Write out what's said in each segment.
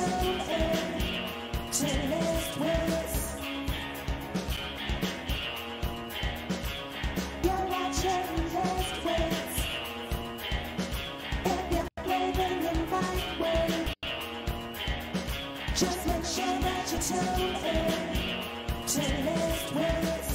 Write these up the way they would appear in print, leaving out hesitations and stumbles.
tune in to List Wits. You're watching List Wits. If you're braving in right way, just make sure that you tune in to List Wits.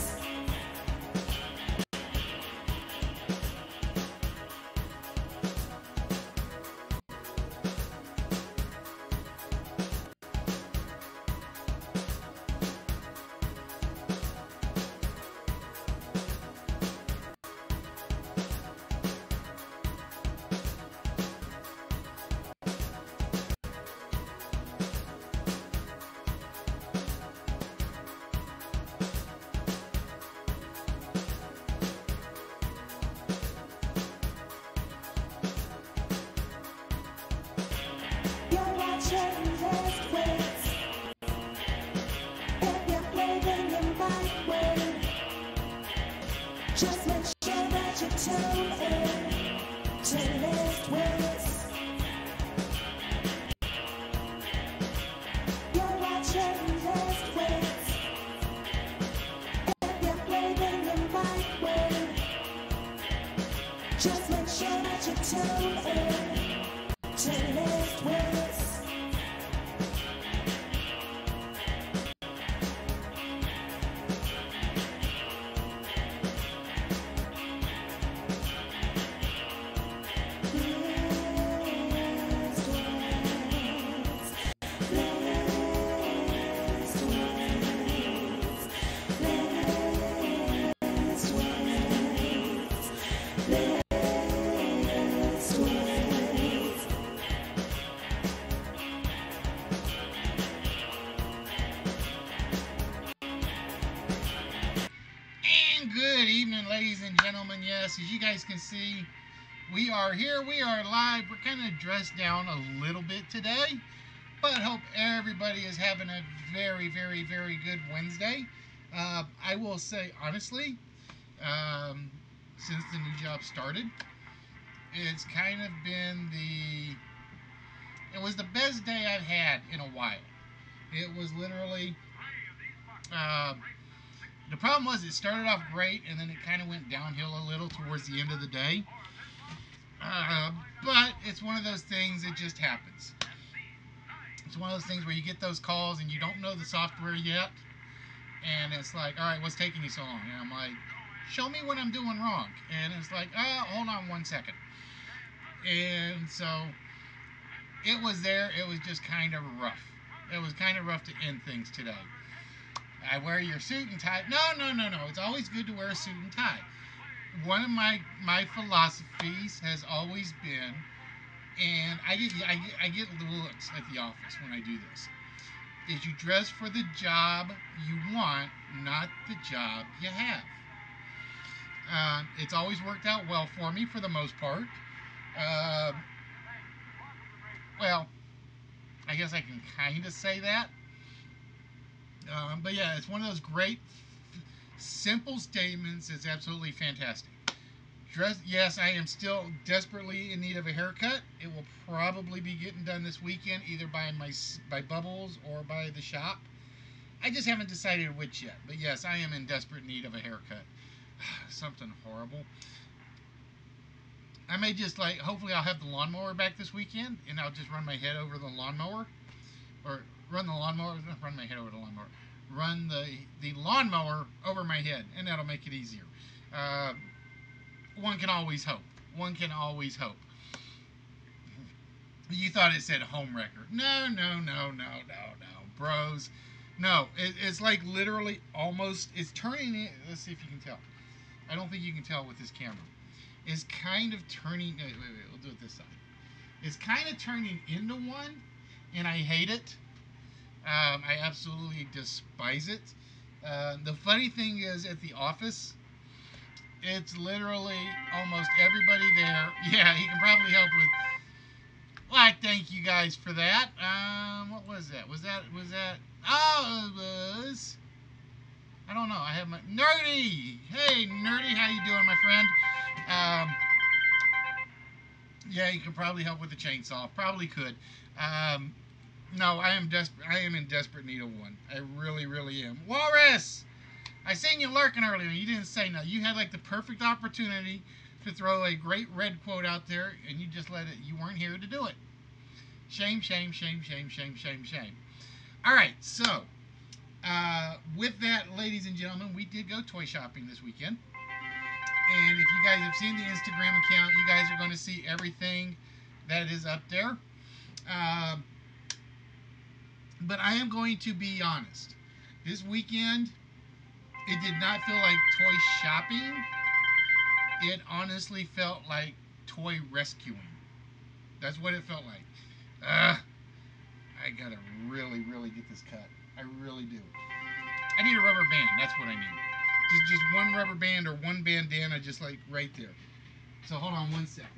Just make sure that you tune in to List Wits. You're watching List Wits. If you're braving the right way, just make sure that you tune in to List Wits. Good evening, ladies and gentlemen. Yes, as you guys can see, we are here. We are live. We're kind of dressed down a little bit today, but hope everybody is having a very, very, very good Wednesday. I will say, honestly, since the new job started, it's kind of been it was the best day I've had in a while. It was literally, the problem was it started off great, and then it kind of went downhill a little towards the end of the day. But it's one of those things, it just happens. It's one of those things where you get those calls and you don't know the software yet. And it's like, all right, what's taking you so long? And I'm like, show me what I'm doing wrong. And it's like, oh, hold on 1 second. And so it was there. It was just kind of rough. It was kind of rough to end things today. I wear your suit and tie. No. It's always good to wear a suit and tie. One of my philosophies has always been, and I get looks at the office when I do this, is you dress for the job you want, not the job you have. It's always worked out well for me for the most part. Well, I guess I can kind of say that. But yeah, it's one of those great, simple statements. It's absolutely fantastic. Yes, I am still desperately in need of a haircut. It will probably be getting done this weekend, either by Bubbles or by the shop. I just haven't decided which yet. But yes, I am in desperate need of a haircut. Something horrible. I may just hopefully I'll have the lawnmower back this weekend, and I'll just run my head over the lawnmower. Or run the lawnmower over my head, and that'll make it easier. One can always hope. You thought it said home wrecker. No, bros. No, it's like literally almost, it's turning it. Let's see if you can tell. I don't think you can tell with this camera. It's kind of turning, wait, we'll do it this side. It's kind of turning into one, and I hate it. I absolutely despise it. The funny thing is, at the office, it's literally almost everybody there. Yeah, he can probably help with. Well, thank you guys for that. What was that? Was that? Oh, it was. I don't know. I have my Nerdy. Hey, Nerdy, how you doing, my friend? Yeah, you could probably help with the chainsaw. Probably could. No, I am desperate. I am in desperate need of one. I really, really am. Walrus, I seen you lurking earlier. You didn't say no. You had like the perfect opportunity to throw a great red quote out there, and you just let it. You weren't here to do it. Shame, shame, shame, shame, shame, shame, shame. All right, so with that, ladies and gentlemen, we did go toy shopping this weekend. And if you guys have seen the Instagram account, you guys are going to see everything that is up there. Um, but I am going to be honest. This weekend, it did not feel like toy shopping. It honestly felt like toy rescuing. That's what it felt like. I gotta really, really get this cut. I really do. I need a rubber band. That's what I need. Just one rubber band or one bandana, just like right there. So hold on one second.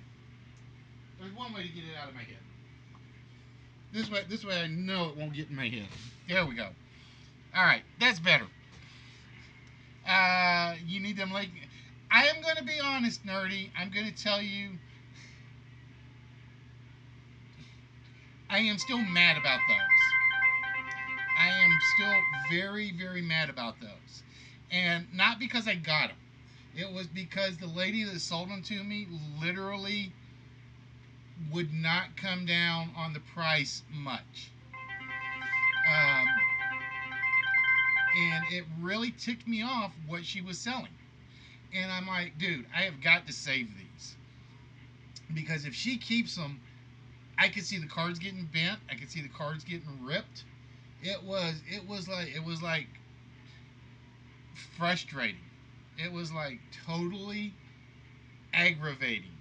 There's one way to get it out of my head. This way I know it won't get in my head. There we go. All right, that's better. You need them like. I am going to be honest, nerdy. I'm going to tell you. I am still mad about those. I am still very, very mad about those. And not because I got them. It was because the lady that sold them to me literally would not come down on the price much. And it really ticked me off what she was selling. And I'm like, dude, I have got to save these. Because if she keeps them, I could see the cards getting bent. I could see the cards getting ripped. It was like frustrating. It was like totally aggravating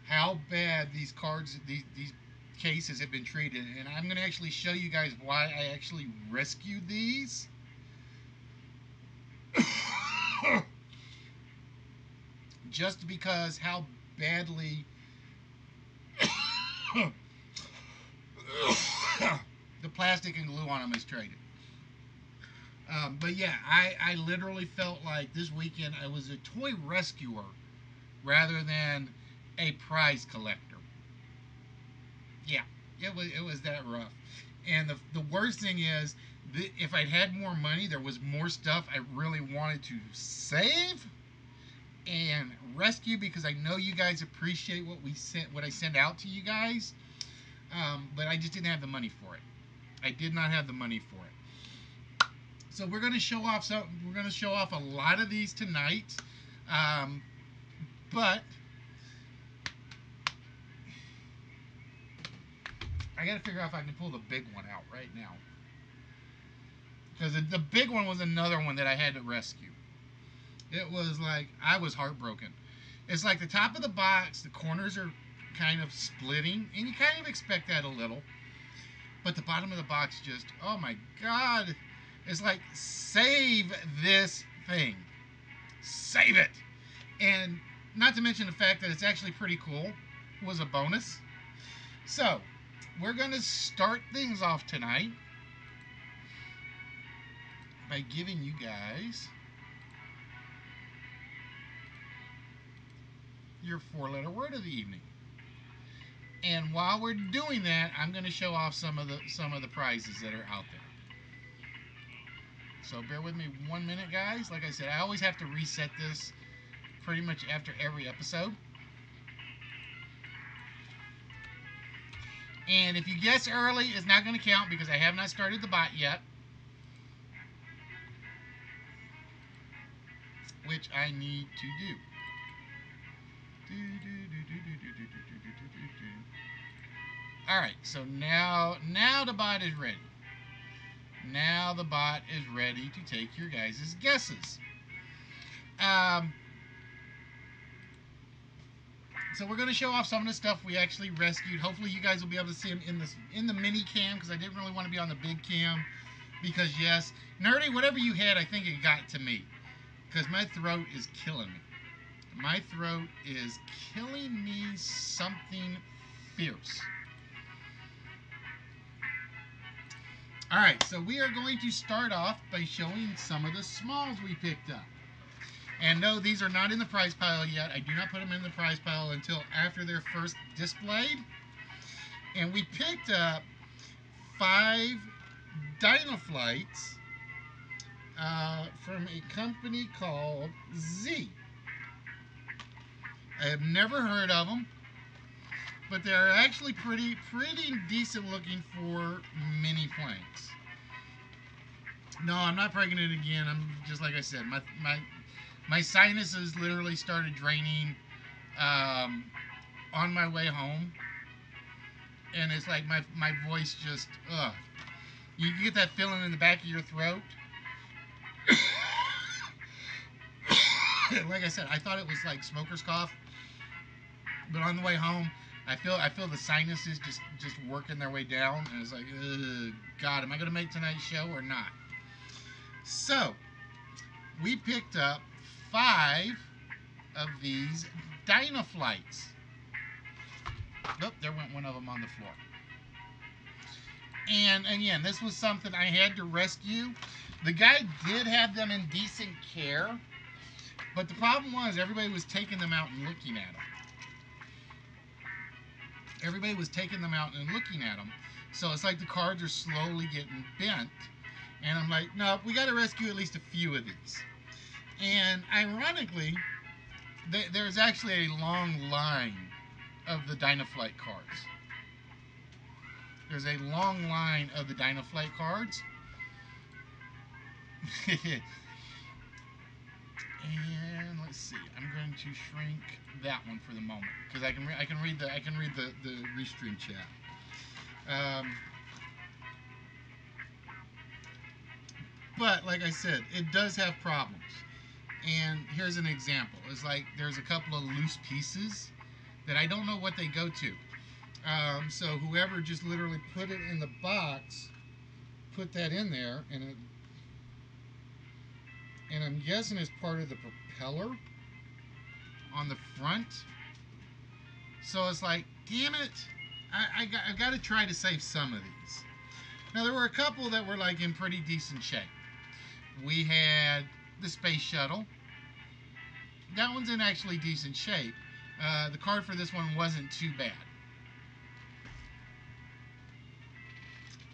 how bad these cards, these cases have been treated. And I'm going to actually show you guys why I actually rescued these. Just because how badly the plastic and glue on them is traded. But yeah, I literally felt like this weekend I was a toy rescuer rather than a prize collector. Yeah, it was that rough. And the worst thing is, if I'd had more money, there was more stuff I really wanted to save and rescue because I know you guys appreciate what I send out to you guys. But I just didn't have the money for it. I did not have the money for it. So we're going to show off a lot of these tonight. But I got to figure out if I can pull the big one out right now. Because the big one was another one that I had to rescue. It was like, I was heartbroken. It's like the top of the box, the corners are kind of splitting, and you kind of expect that a little. But the bottom of the box just, oh my God. It's like, save this thing. Save it. And not to mention the fact that it's actually pretty cool. It was a bonus. So, we're going to start things off tonight by giving you guys your 4-letter word of the evening. And while we're doing that, I'm going to show off some of the prizes that are out there. So bear with me 1 minute, guys. Like I said, I always have to reset this pretty much after every episode. And if you guess early, it's not going to count because I have not started the bot yet. Which I need to do. Alright, so now the bot is ready. Now the bot is ready to take your guys' guesses. So we're going to show off some of the stuff we actually rescued. Hopefully you guys will be able to see them in the mini cam because I didn't really want to be on the big cam. Because yes, nerdy, whatever you had, I think it got to me. Because my throat is killing me. My throat is killing me something fierce. Alright, so we are going to start off by showing some of the smalls we picked up. And no, these are not in the prize pile yet. I do not put them in the prize pile until after they're first displayed. And we picked up 5 Dynaflights from a company called Z. I have never heard of them, but they're actually pretty decent looking for mini planes. No, I'm not pregnant again. I'm just like I said, my sinuses literally started draining on my way home, and it's like my voice just you get that feeling in the back of your throat. Like I said, I thought it was like smoker's cough, but on the way home, I feel the sinuses just working their way down, and it's like, ugh, God, am I gonna make tonight's show or not? So we picked up 5 of these Dynaflights. Oh, there went one of them on the floor. And again, this was something I had to rescue. The guy did have them in decent care, but the problem was everybody was taking them out and looking at them. Everybody was taking them out and looking at them. So it's like the cards are slowly getting bent. And I'm like, no, we got to rescue at least a few of these. And ironically, there's actually a long line of the Dynaflight cards. There's a long line of the Dynaflight cards. And let's see, I'm going to shrink that one for the moment because I can read the restream chat. But like I said, it does have problems. And here's an example. It's like there's a couple of loose pieces that I don't know what they go to. So whoever just literally put it in the box, put that in there, and I'm guessing it's part of the propeller on the front. So it's like, damn it, I got to try to save some of these. Now there were a couple that were like in pretty decent shape. We had the space shuttle. That one's in actually decent shape. The card for this one wasn't too bad.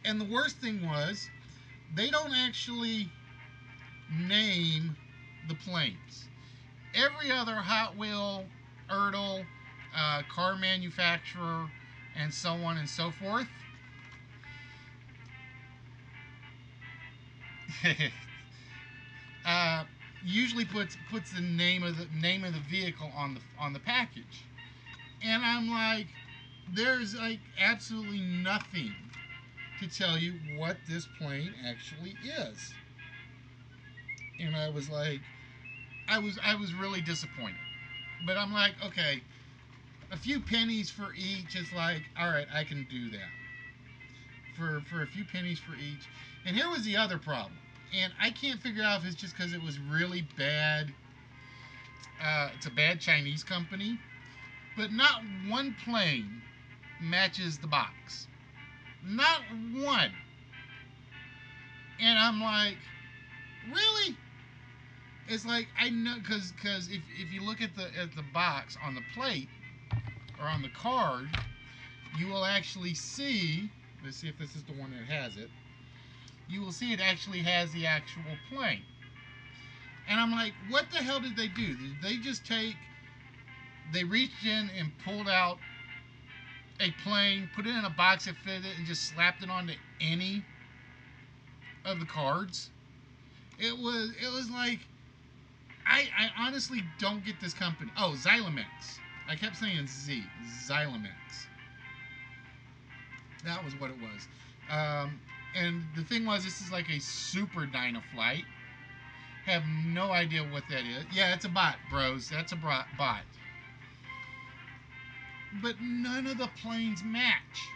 And the worst thing was, they don't actually name the planes. Every other Hot Wheel, Ertl, car manufacturer, and so on and so forth usually puts the name of the vehicle on the package. And I'm like, there's like absolutely nothing to tell you what this plane actually is. And I was like, I was really disappointed. But I'm like, okay, a few pennies for each is like, all right, I can do that. For a few pennies for each. And here was the other problem. And I can't figure out if it's just because it was really bad. It's a bad Chinese company. But not one plane matches the box. Not one. And I'm like, really? It's like, I know, because if you look at the box on the plate or on the card, you will actually see, let's see if this is the one that has it, you will see it actually has the actual plane. And I'm like, what the hell did they do? Did they just they reached in and pulled out a plane, put it in a box that fit it, and just slapped it onto any of the cards? It was like, I honestly don't get this company. Oh, Xilomex. I kept saying Z. Xilomex. That was what it was. And the thing was, this is like a super Dynaflight. Have no idea what that is. Yeah, it's a bot, bros. That's a bot. But none of the planes match.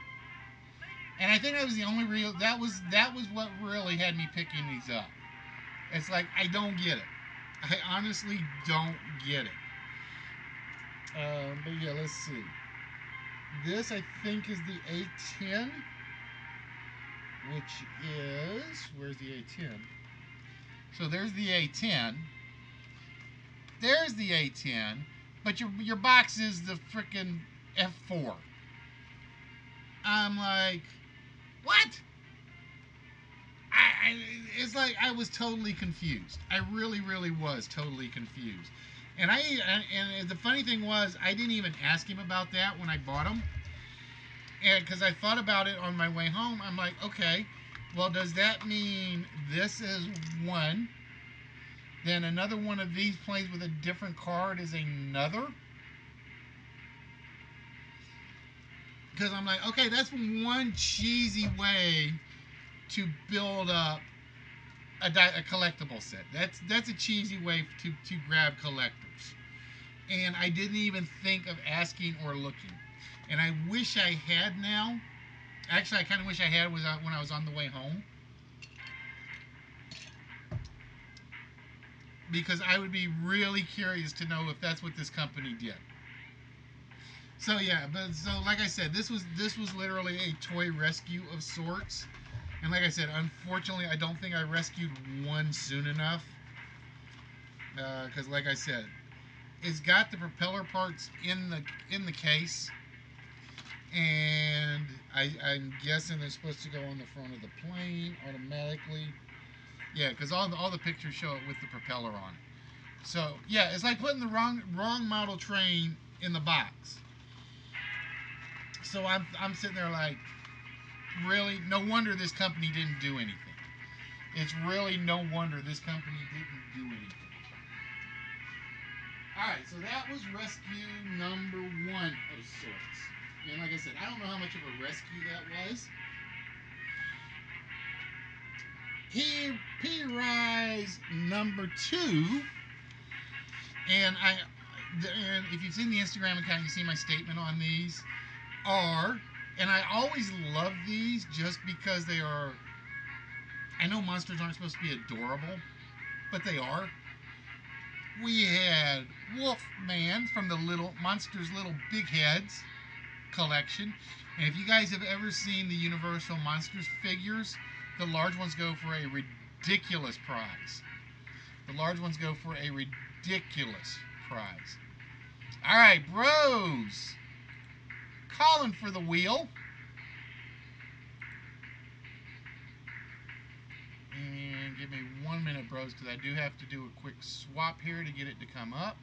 And I think that was the only that was what really had me picking these up. It's like, I don't get it. I honestly don't get it. But yeah, let's see. This, I think, is the A10, which is, where's the A10? So there's the A10. There's the A10, but your box is the frickin' F4. I'm like, what? it's like I was totally confused. I really, really was totally confused. And the funny thing was, I didn't even ask him about that when I bought them, and because I thought about it on my way home, I'm like, okay, well, does that mean this is one? Then another one of these plays with a different card is another? Because I'm like, okay, that's one cheesy way to build up a collectible set. That's a cheesy way to grab collectors. And I didn't even think of asking or looking. And I wish I had now. Actually, I kind of wish I had when I was on the way home. Because I would be really curious to know if that's what this company did. So yeah, but so like I said, this was literally a toy rescue of sorts. And like I said, unfortunately, I don't think I rescued one soon enough. Because like I said, it's got the propeller parts in the case, and I'm guessing they're supposed to go on the front of the plane automatically. Yeah, because all the pictures show it with the propeller on. So yeah, it's like putting the wrong model train in the box. So I'm sitting there like, really? No wonder this company didn't do anything. It's really no wonder this company didn't do anything. Alright, so that was rescue number one of sorts. And like I said, I don't know how much of a rescue that was. P-Rise number two. And if you've seen the Instagram account, you see my statement on these. And I always love these just because they are. I know monsters aren't supposed to be adorable, but they are. We had Wolfman from the Monsters Little Big Heads collection. And if you guys have ever seen the Universal Monsters figures, the large ones go for a ridiculous price. The large ones go for a ridiculous price. All right, bros. Calling for the wheel. And give me 1 minute, bros, because I do have to do a quick swap here to get it to come up.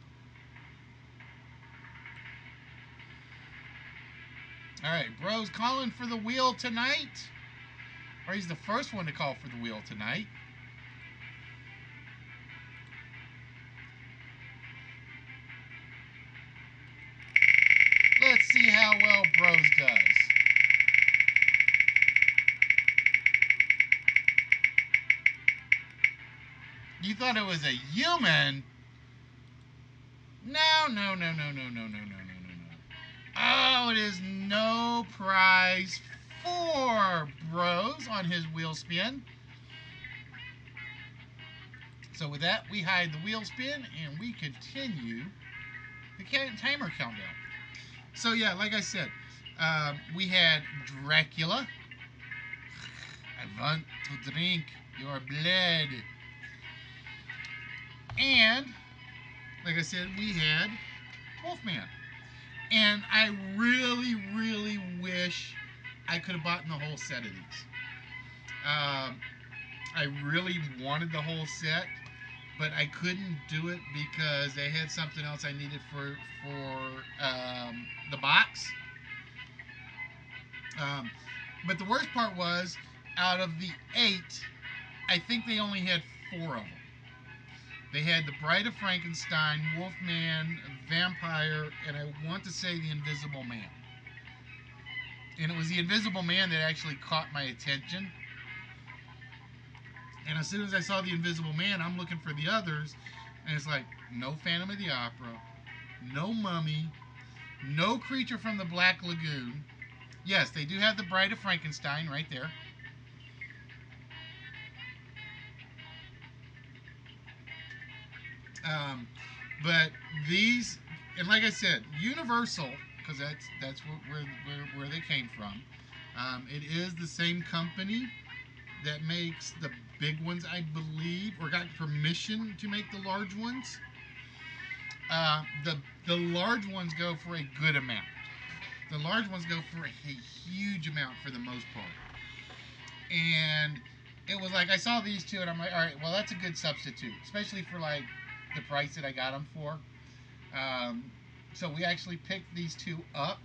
All right, bros, calling for the wheel tonight. Or he's the first one to call for the wheel tonight. Let's see how well bros does. You thought it was a human? No. Oh, it is no prize for bros on his wheel spin. So with that, we hide the wheel spin and we continue the timer countdown. So yeah, like I said, we had Dracula. I want to drink your blood. And, like I said, we had Wolfman. And I really, really wish I could have bought the whole set of these. I really wanted the whole set, but I couldn't do it because they had something else I needed for the box. But the worst part was, out of the 8, I think they only had 4 of them. They had the Bride of Frankenstein, Wolfman, Vampire, and I want to say the Invisible Man. And it was the Invisible Man that actually caught my attention. And as soon as I saw the Invisible Man, I'm looking for the others, and it's like, no Phantom of the Opera, no Mummy, no Creature from the Black Lagoon. Yes, they do have the Bride of Frankenstein right there. But these, and like I said, Universal, because that's where they came from. It is the same company that makes the big ones, I believe, or got permission to make the large ones. The large ones go for a good amount. The large ones go for a huge amount for the most part. And it was like I saw these two and I'm like, all right, well that's a good substitute, especially for like the price that I got them for. Um, so we actually picked these two up.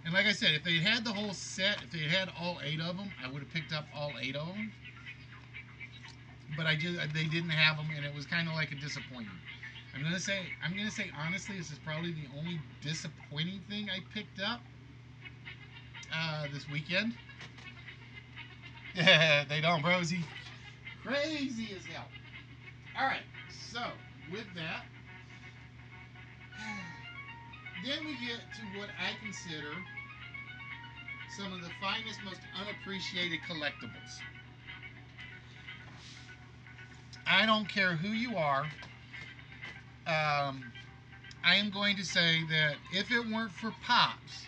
And like I said, if they had the whole set, if they had all 8 of them, I would have picked up all 8 of them. But they didn't have them, and it was kind of like a disappointment. I'm gonna say honestly, this is probably the only disappointing thing I picked up this weekend. Yeah, they don't, Brosy. Crazy as hell. All right, so with that, then we get to what I consider some of the finest, most unappreciated collectibles. I don't care who you are. I am going to say that if it weren't for Pops,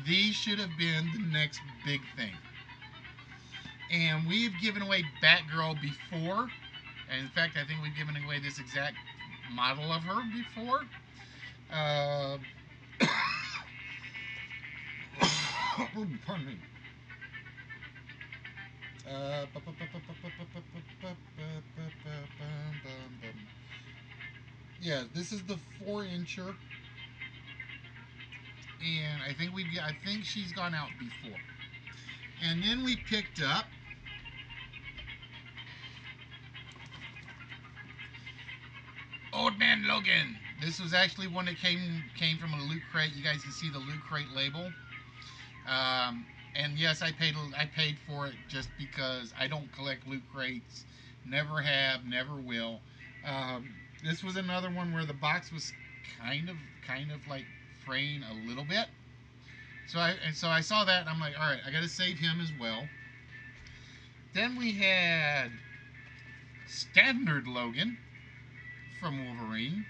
these should have been the next big thing. And we've given away Batgirl before. And in fact, I think we've given away this exact model of her before. Pardon me. Yeah, this is the 4-incher, and I think she's gone out before. And then we picked up Old Man Logan. This was actually one that came from a Loot Crate. You guys can see the Loot Crate label. And yes, I paid for it just because I don't collect Loot Crates. Never have, never will. This was another one where the box was kind of like fraying a little bit. So I saw that and I'm like, all right, I got to save him as well. Then we had Standard Logan from Wolverine.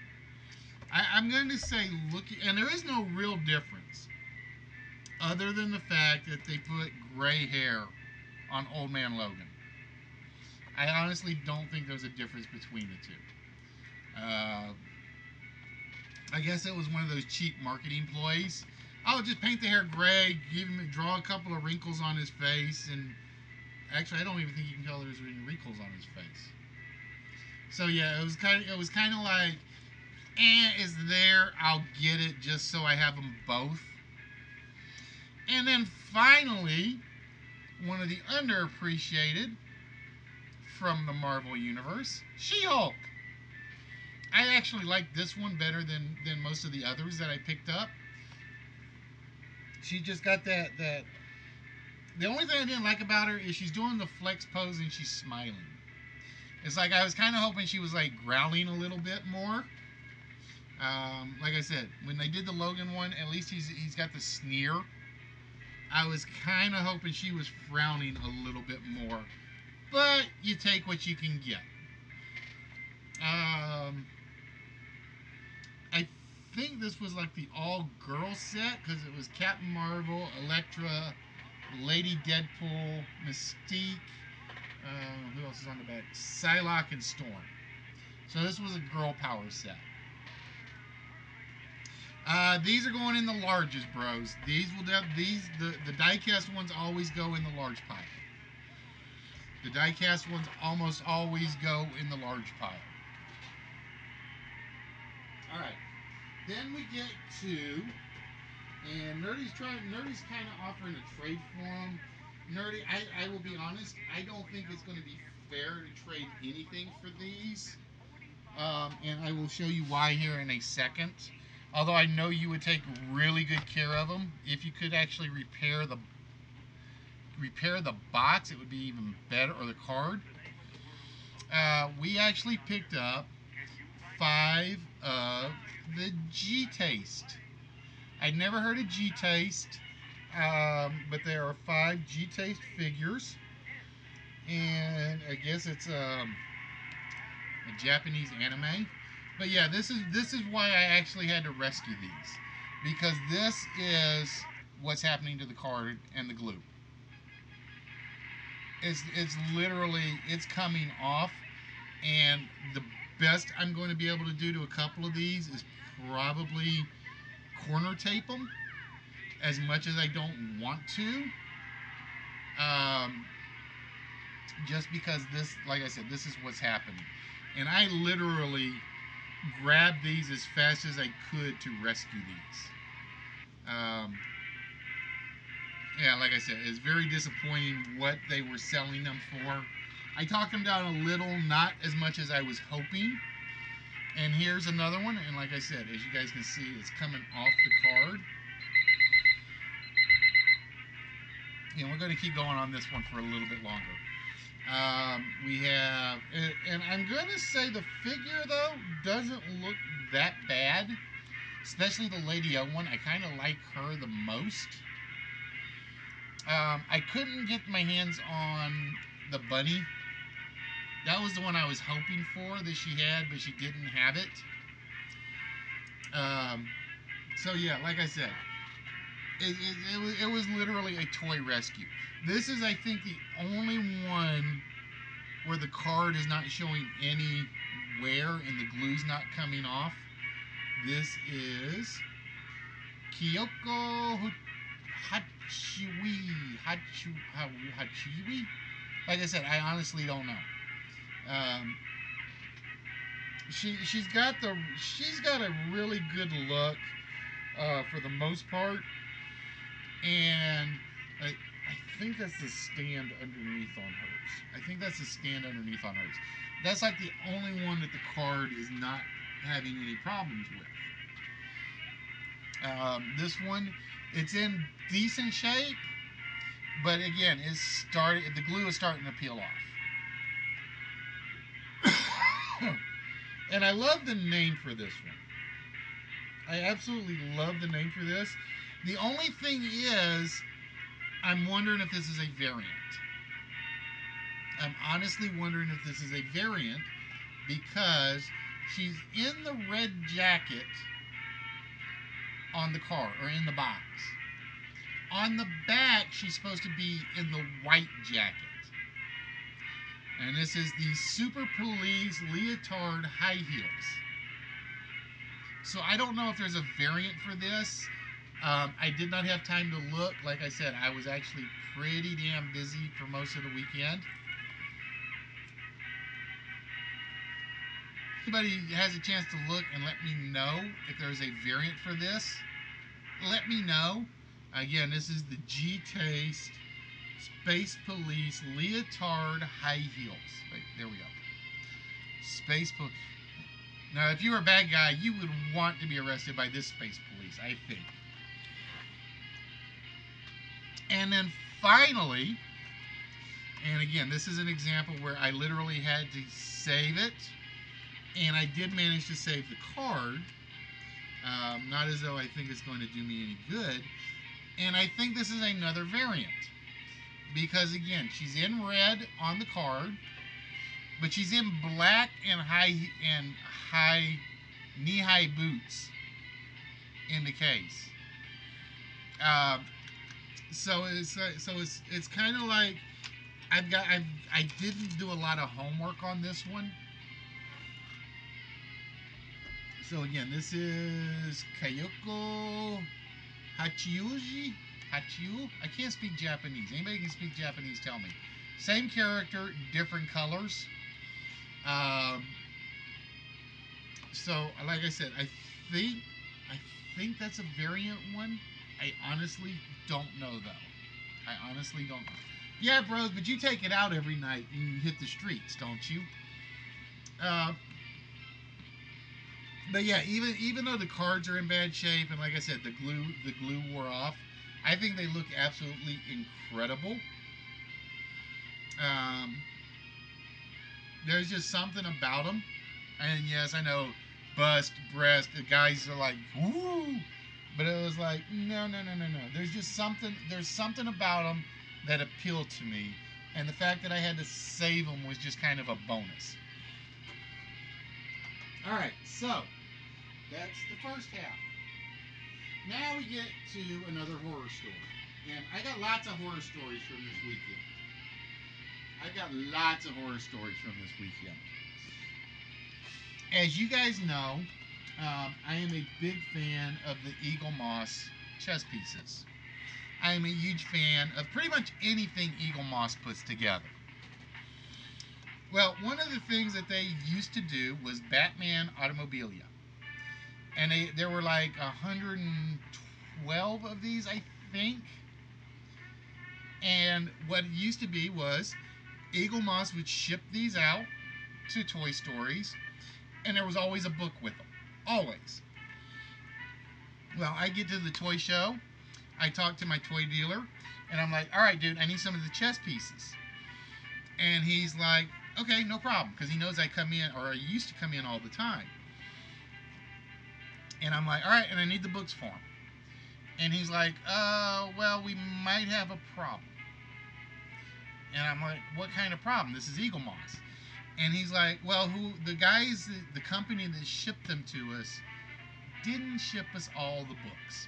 I'm going to say, and there is no real difference other than the fact that they put gray hair on Old Man Logan. I honestly don't think there's a difference between the two. I guess it was one of those cheap marketing ploys. Oh, just paint the hair gray, draw a couple of wrinkles on his face, and actually, I don't even think you can tell there's any wrinkles on his face. So yeah, it was kind of like, is there? I'll get it just so I have them both. And then finally, one of the underappreciated from the Marvel Universe, She-Hulk. I actually like this one better than most of the others that I picked up. She just got that. The only thing I didn't like about her is she's doing the flex pose and she's smiling. It's like I was kind of hoping she was like growling a little bit more. Like I said, when they did the Logan one, at least he's got the sneer. I was kind of hoping she was frowning a little bit more. But you take what you can get. I think this was like the all-girl set because it was Captain Marvel, Elektra, Lady Deadpool, Mystique, who else is on the back? Psylocke and Storm. So this was a girl power set. These are going in the largest, bros. The die-cast ones always go in the large pile. The die-cast ones almost always go in the large pile. Alright. Then we get to, and Nerdy's kind of offering a trade for them. Nerdy, I will be honest, I don't think it's going to be fair to trade anything for these. And I will show you why here in a second. Although I know you would take really good care of them. If you could actually repair the box, it would be even better, or the card. We actually picked up 5 of the G-Taste. I'd never heard of G-Taste, but there are 5 G-Taste figures, and I guess it's a Japanese anime. But yeah, this is why I actually had to rescue these, because this is what's happening to the card and the glue. It's literally, it's coming off, and the best I'm going to be able to do to a couple of these is probably corner tape them, as much as I don't want to. just because this, like I said, this is what's happening. And I literally grabbed these as fast as I could to rescue these. Yeah, like I said, it's very disappointing what they were selling them for. I talked them down a little, not as much as I was hoping. And here's another one, and like I said, as you guys can see, it's coming off the card. And we're going to keep going on this one for a little bit longer. We have, and I'm going to say the figure, though, doesn't look that bad. Especially the Lady O one. I kind of like her the most. I couldn't get my hands on the bunny. That was the one I was hoping for that she had, but she didn't have it. So yeah, like I said, it was literally a toy rescue. This is, I think, the only one where the card is not showing any wear and the glue's not coming off. This is Kyoko Hachiwi. Like I said, I honestly don't know. She's got a really good look for the most part, and I think that's the stand underneath on hers. That's like the only one that the card is not having any problems with. This one, it's in decent shape, but again, the glue is starting to peel off. And I love the name for this one. I absolutely love the name for this. The only thing is, I'm wondering if this is a variant. I'm honestly wondering if this is a variant because she's in the red jacket on the car, or in the box. On the back, she's supposed to be in the white jacket. And this is the Super Police Leotard High Heels. So I don't know if there's a variant for this. I did not have time to look. Like I said, I was actually pretty damn busy for most of the weekend. If anybody has a chance to look and let me know if there's a variant for this, let me know. Again, this is the G-Taste Space Police Leotard High Heels. Wait, there we go. Space Police. Now, if you were a bad guy, you would want to be arrested by this Space Police, I think. And then finally, and again, this is an example where I literally had to save it, and I did manage to save the card. Not as though I think it's going to do me any good. And I think this is another variant. Because again, she's in red on the card, but she's in black and knee-high boots in the case. So it's kind of like I didn't do a lot of homework on this one. So again, this is Kyoko Hachiu? I can't speak Japanese. Anybody can speak Japanese, tell me. Same character, different colors. So, like I said, I think that's a variant one. I honestly don't know, though. I honestly don't know. Yeah, bros, but you take it out every night and you hit the streets, don't you? But yeah, even though the cards are in bad shape, and like I said, the glue wore off, I think they look absolutely incredible. There's just something about them, and yes, I know, bust, breast, the guys are like, woo, but it was like, no. There's something about them that appealed to me, and the fact that I had to save them was just kind of a bonus. Alright, so that's the first half. Now we get to another horror story. And I got lots of horror stories from this weekend. As you guys know, I am a big fan of the Eagle Moss chess pieces. I am a huge fan of pretty much anything Eagle Moss puts together. Well, one of the things that they used to do was Batman Automobilia. And there were like 112 of these, I think. And what it used to be was Eagle Moss would ship these out to toy stories, and there was always a book with them. Always. Well, I get to the toy show, I talk to my toy dealer, and I'm like, all right, dude, I need some of the chess pieces. And he's like, okay, no problem, because he knows I come in, or I used to come in all the time. And I'm like, all right, and I need the books for him. And he's like, well, we might have a problem. And I'm like, what kind of problem? This is Eagle Moss. And he's like, well, the guys, the company that shipped them to us didn't ship us all the books.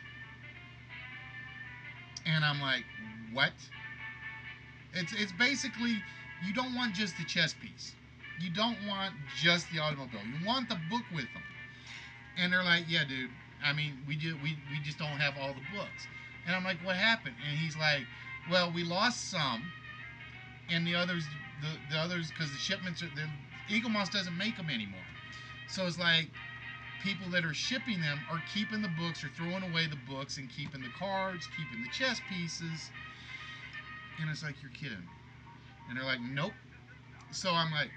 And I'm like, what? It's basically, you don't want just the chess piece. You don't want just the automobile. You want the book with them. And they're like, yeah, dude. I mean, we just don't have all the books. And I'm like, what happened? And he's like, well, we lost some, and the others, because the shipments are, the Eagle Moss doesn't make them anymore. So it's like people that are shipping them are keeping the books or throwing away the books and keeping the cards, keeping the chess pieces. And it's like, you're kidding me. And they're like, nope. So I'm like,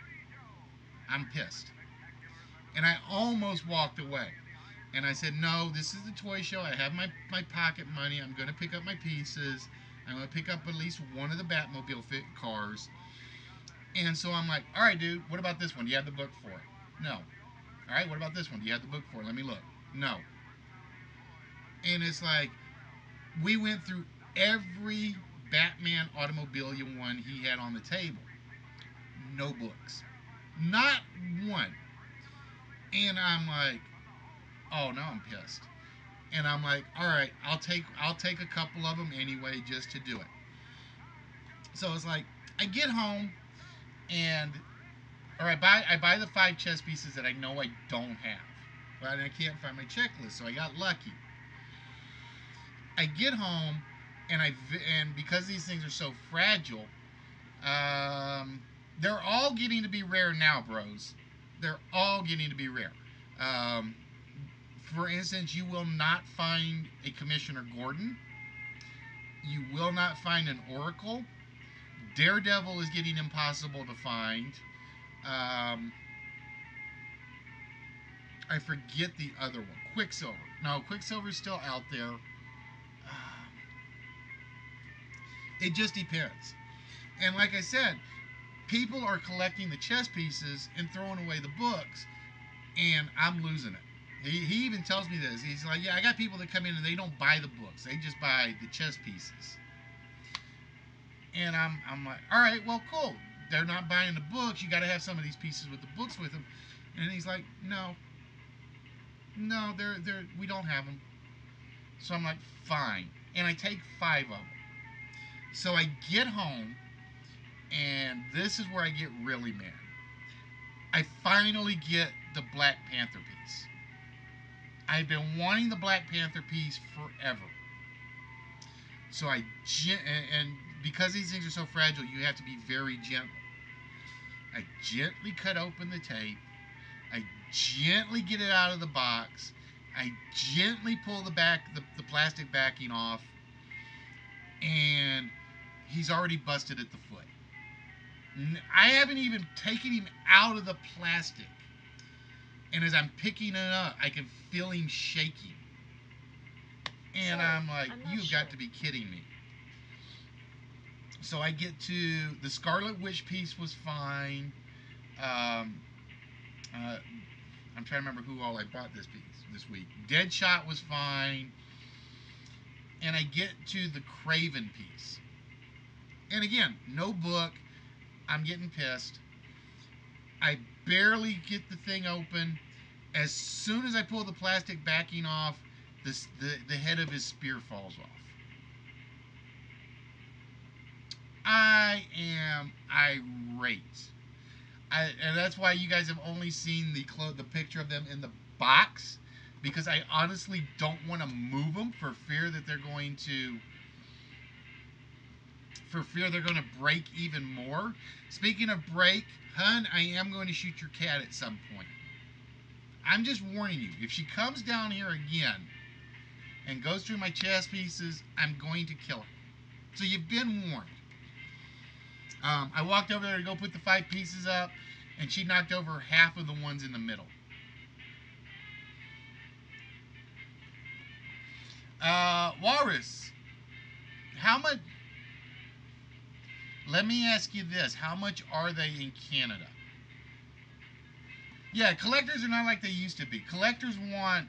I'm pissed. And I almost walked away. And I said, no, this is the toy show. I have my pocket money. I'm going to pick up my pieces. I'm going to pick up at least one of the Batmobile fit cars. And so I'm like, all right, dude, what about this one? Do you have the book for it? No. All right, what about this one? Do you have the book for it? Let me look. No. And it's like, we went through every Batman Automobilia one he had on the table. No books. Not one. And I'm like, oh, now I'm pissed. And I'm like, all right, I'll take a couple of them anyway just to do it. So it's like, I get home and, or I buy the 5 chess pieces that I know I don't have. But I can't find my checklist, so I got lucky. I get home and because these things are so fragile, they're all getting to be rare now, bros. They're all getting to be rare. For instance, you will not find a Commissioner Gordon. You will not find an Oracle. Daredevil is getting impossible to find. I forget the other one. Quicksilver. No, Quicksilver's still out there. It just depends. And like I said, people are collecting the chess pieces and throwing away the books, and I'm losing it. He even tells me this. He's like, yeah, I got people that come in and they don't buy the books. They just buy the chess pieces. And I'm like, all right, well, cool. They're not buying the books. You got to have some of these pieces with the books with them. And he's like, no, we don't have them. So I'm like, fine. And I take 5 of them. So I get home, and this is where I get really mad. I finally get the Black Panther piece. I've been wanting the Black Panther piece forever. So and because these things are so fragile, you have to be very gentle. I gently cut open the tape. I gently get it out of the box. I gently pull the plastic backing off, and he's already busted at the foot. I haven't even taken him out of the plastic. And as I'm picking it up, I can feel him shaking. And I'm like, you've got to be kidding me. So I get to, the Scarlet Witch piece was fine. I'm trying to remember who all I bought this week. Deadshot was fine. And I get to the Craven piece. And again, no book. I'm getting pissed. I barely get the thing open. As soon as I pull the plastic backing off, the head of his spear falls off. I am irate. And that's why you guys have only seen the picture of them in the box, because I honestly don't want to move them for fear that they're going to for fear they're going to break even more. Speaking of break, hun, I am going to shoot your cat at some point. I'm just warning you. If she comes down here again and goes through my chess pieces, I'm going to kill her. So you've been warned. I walked over there to go put the 5 pieces up, and she knocked over half of the ones in the middle. Walrus, how much? Let me ask you this: how much are they in Canada? Yeah, collectors are not like they used to be. Collectors want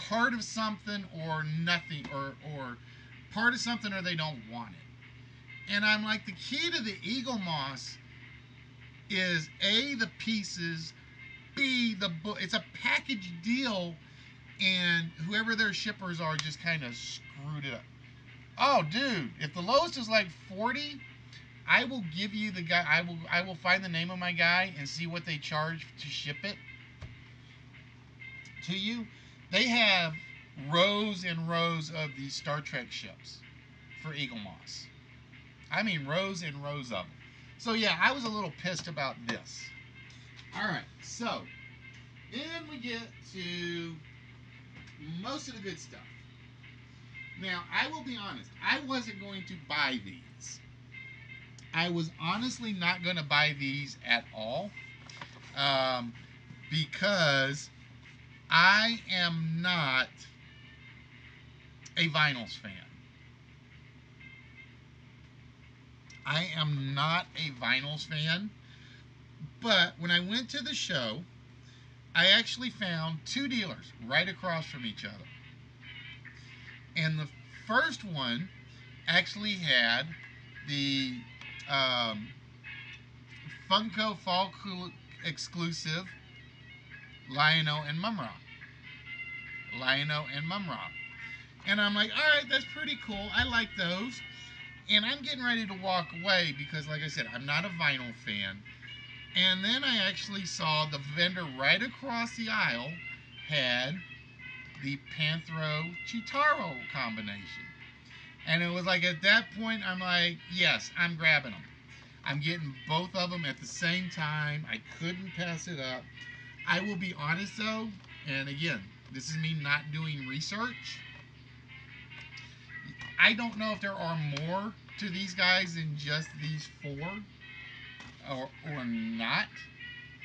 part of something or nothing, or part of something or they don't want it. And I'm like, the key to the Eagle Moss is A, the pieces, B, the book. It's a package deal, and whoever their shippers are just kind of screwed it up. Oh, dude, if the lowest is like 40, I will give you the guy. I will find the name of my guy and see what they charge to ship it to you. They have rows and rows of these Star Trek ships for Eagle Moss. I mean, rows and rows of them. So yeah, I was a little pissed about this. All right, so then we get to most of the good stuff. Now, I will be honest. I wasn't going to buy these. I was honestly not going to buy these at all, because I am not a vinyls fan. I am not a vinyls fan, but when I went to the show, I actually found 2 dealers right across from each other. And the first one actually had the Funko Fall exclusive Lion-O and Mumra. Lion-O and Mumra. And I'm like, all right, that's pretty cool. I like those. And I'm getting ready to walk away because, like I said, I'm not a vinyl fan. And then I actually saw the vendor right across the aisle had the Panthro Chitaro combination. And it was like, at that point, I'm like, yes, I'm grabbing them. I'm getting both of them at the same time. I couldn't pass it up. I will be honest, though, and again, this is me not doing research. I don't know if there are more to these guys than just these 4 or not.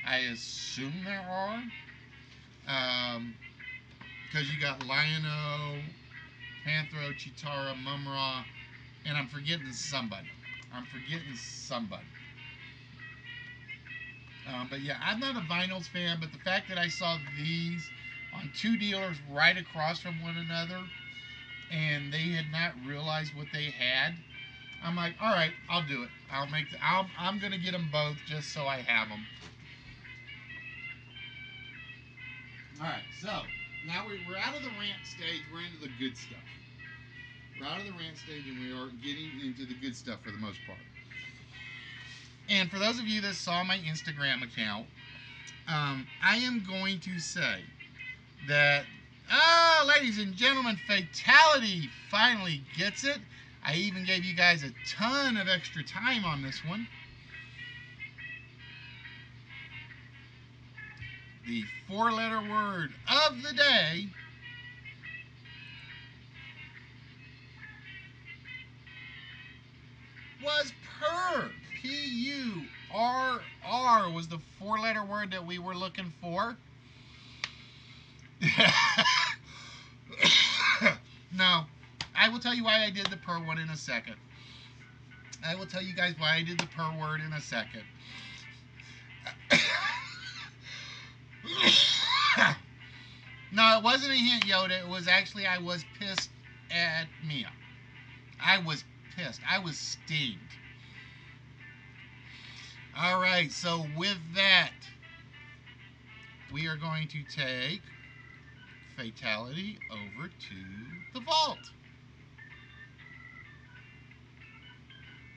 I assume there are. Because you got Lion-O, Panthro, Chitara, Mumra, and I'm forgetting somebody. But yeah, I'm not a vinyls fan, but the fact that I saw these on 2 dealers right across from one another, and they had not realized what they had, I'm like, all right, I'll do it. I'm gonna get them both just so I have them. All right, so now we're out of the rant stage. We're into the good stuff. We're out of the rant stage, and we are getting into the good stuff for the most part. And for those of you that saw my Instagram account, I am going to say that, ladies and gentlemen, Fatality finally gets it. I even gave you guys a ton of extra time on this one. The 4-letter word of the day was purr. P-U-R-R was the 4-letter word that we were looking for. No, I will tell you why I did the purr one in a second. I will tell you guys why I did the purr word in a second. No, it wasn't a hint, Yoda. It was actually, I was pissed at Mia. I was pissed. I was steamed. All right, so with that, we are going to take Fatality over to the vault.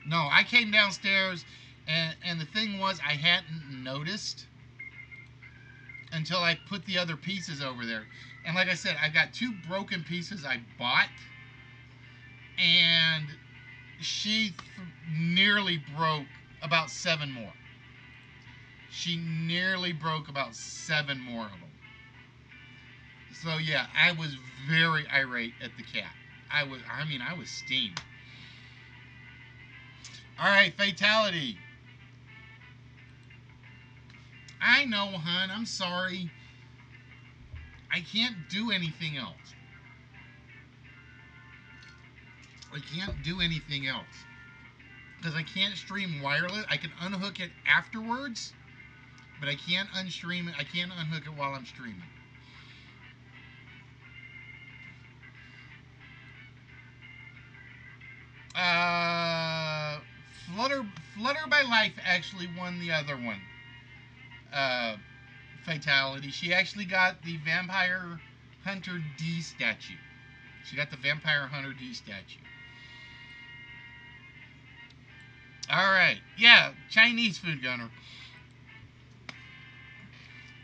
No, I came downstairs, and the thing was, I hadn't noticed until I put the other pieces over there. And like I said, I got 2 broken pieces I bought, and she nearly broke about 7 more. She nearly broke about 7 more of them. So yeah, I was very irate at the cat. I was steamed. All right, fatality. I know, hun. I'm sorry. I can't do anything else. I can't do anything else. Because I can't stream wireless. I can unhook it afterwards, but I can't unstream it. I can't unhook it while I'm streaming. Flutter by Life actually won the other one. Fatality. She actually got the Vampire Hunter D statue. She got the Vampire Hunter D statue. Alright. Yeah, Chinese food gunner.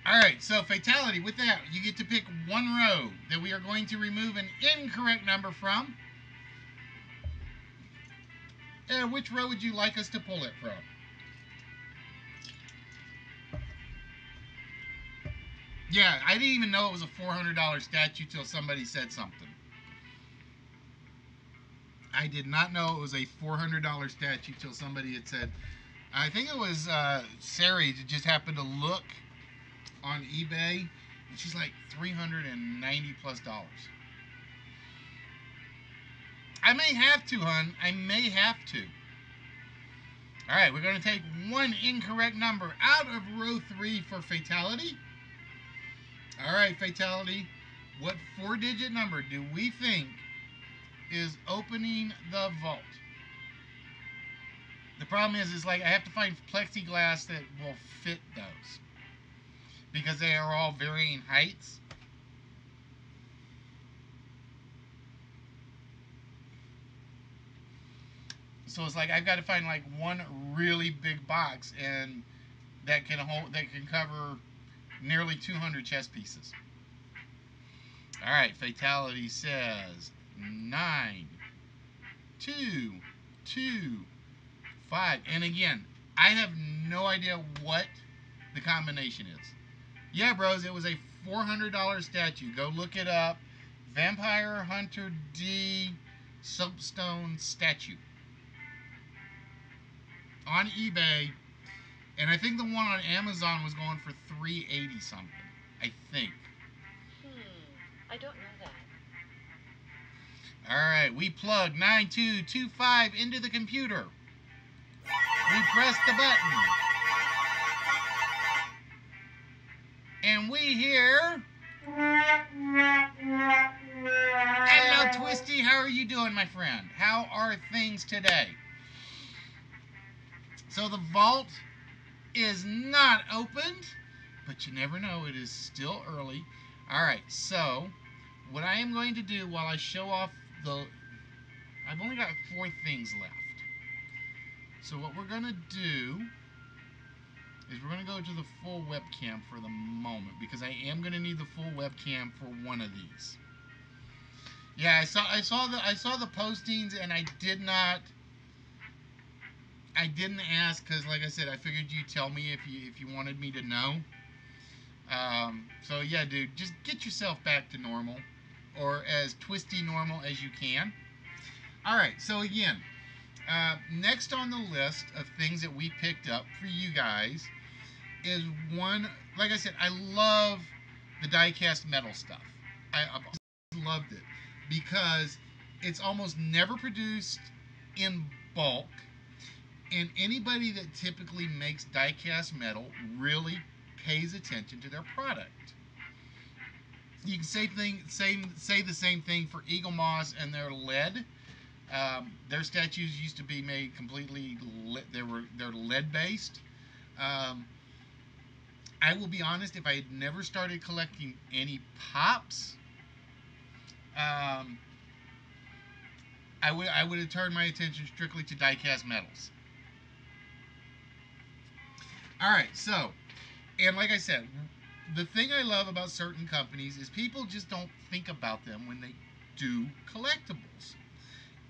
Alright, so fatality. With that, you get to pick one row that we are going to remove an incorrect number from. Which row would you like us to pull it from? Yeah, I didn't even know it was a $400 statue till somebody said something. I did not know it was a $400 statue till somebody had said. I think it was Sari that just happened to look on eBay, and she's like $390 plus. I may have to, hun. I may have to. All right, we're going to take one incorrect number out of row 3 for fatality. All right, fatality. What 4-digit number do we think is opening the vault? The problem is like I have to find plexiglass that will fit those because they are all varying heights. So it's like I've got to find like one really big box and that can cover nearly 200 chess pieces. All right, fatality says 9, 2, 2, 5. And again, I have no idea what the combination is. Yeah, bros, it was a $400 statue. Go look it up. Vampire Hunter D soapstone statue on eBay, and I think the one on Amazon was going for $380 something. I think. I don't know that. All right, we plug 9225 into the computer. We press the button, and we hear. Hello, Twisty. How are you doing, my friend? How are things today? So the vault is not opened, but you never know. It is still early. All right, so what I am going to do while I show off I've only got 4 things left. So what we're going to do is we're going to go to the full webcam for the moment because I am going to need the full webcam for one of these. Yeah, I saw the postings, and I didn't ask because, like I said, I figured you'd tell me if you wanted me to know. So yeah, dude, just get yourself back to normal, or as twisty normal as you can. All right, so again, next on the list of things that we picked up for you guys is one. Like I said, I love the die-cast metal stuff. I've loved it because it's almost never produced in bulk. And anybody that typically makes die-cast metal really pays attention to their product. You can say the same thing for Eagle Moss and their lead. Their statues used to be made completely. They're lead based. I will be honest. If I had never started collecting any pops, I would have turned my attention strictly to die-cast metals. All right, so, and like I said, the thing I love about certain companies is people just don't think about them when they do collectibles.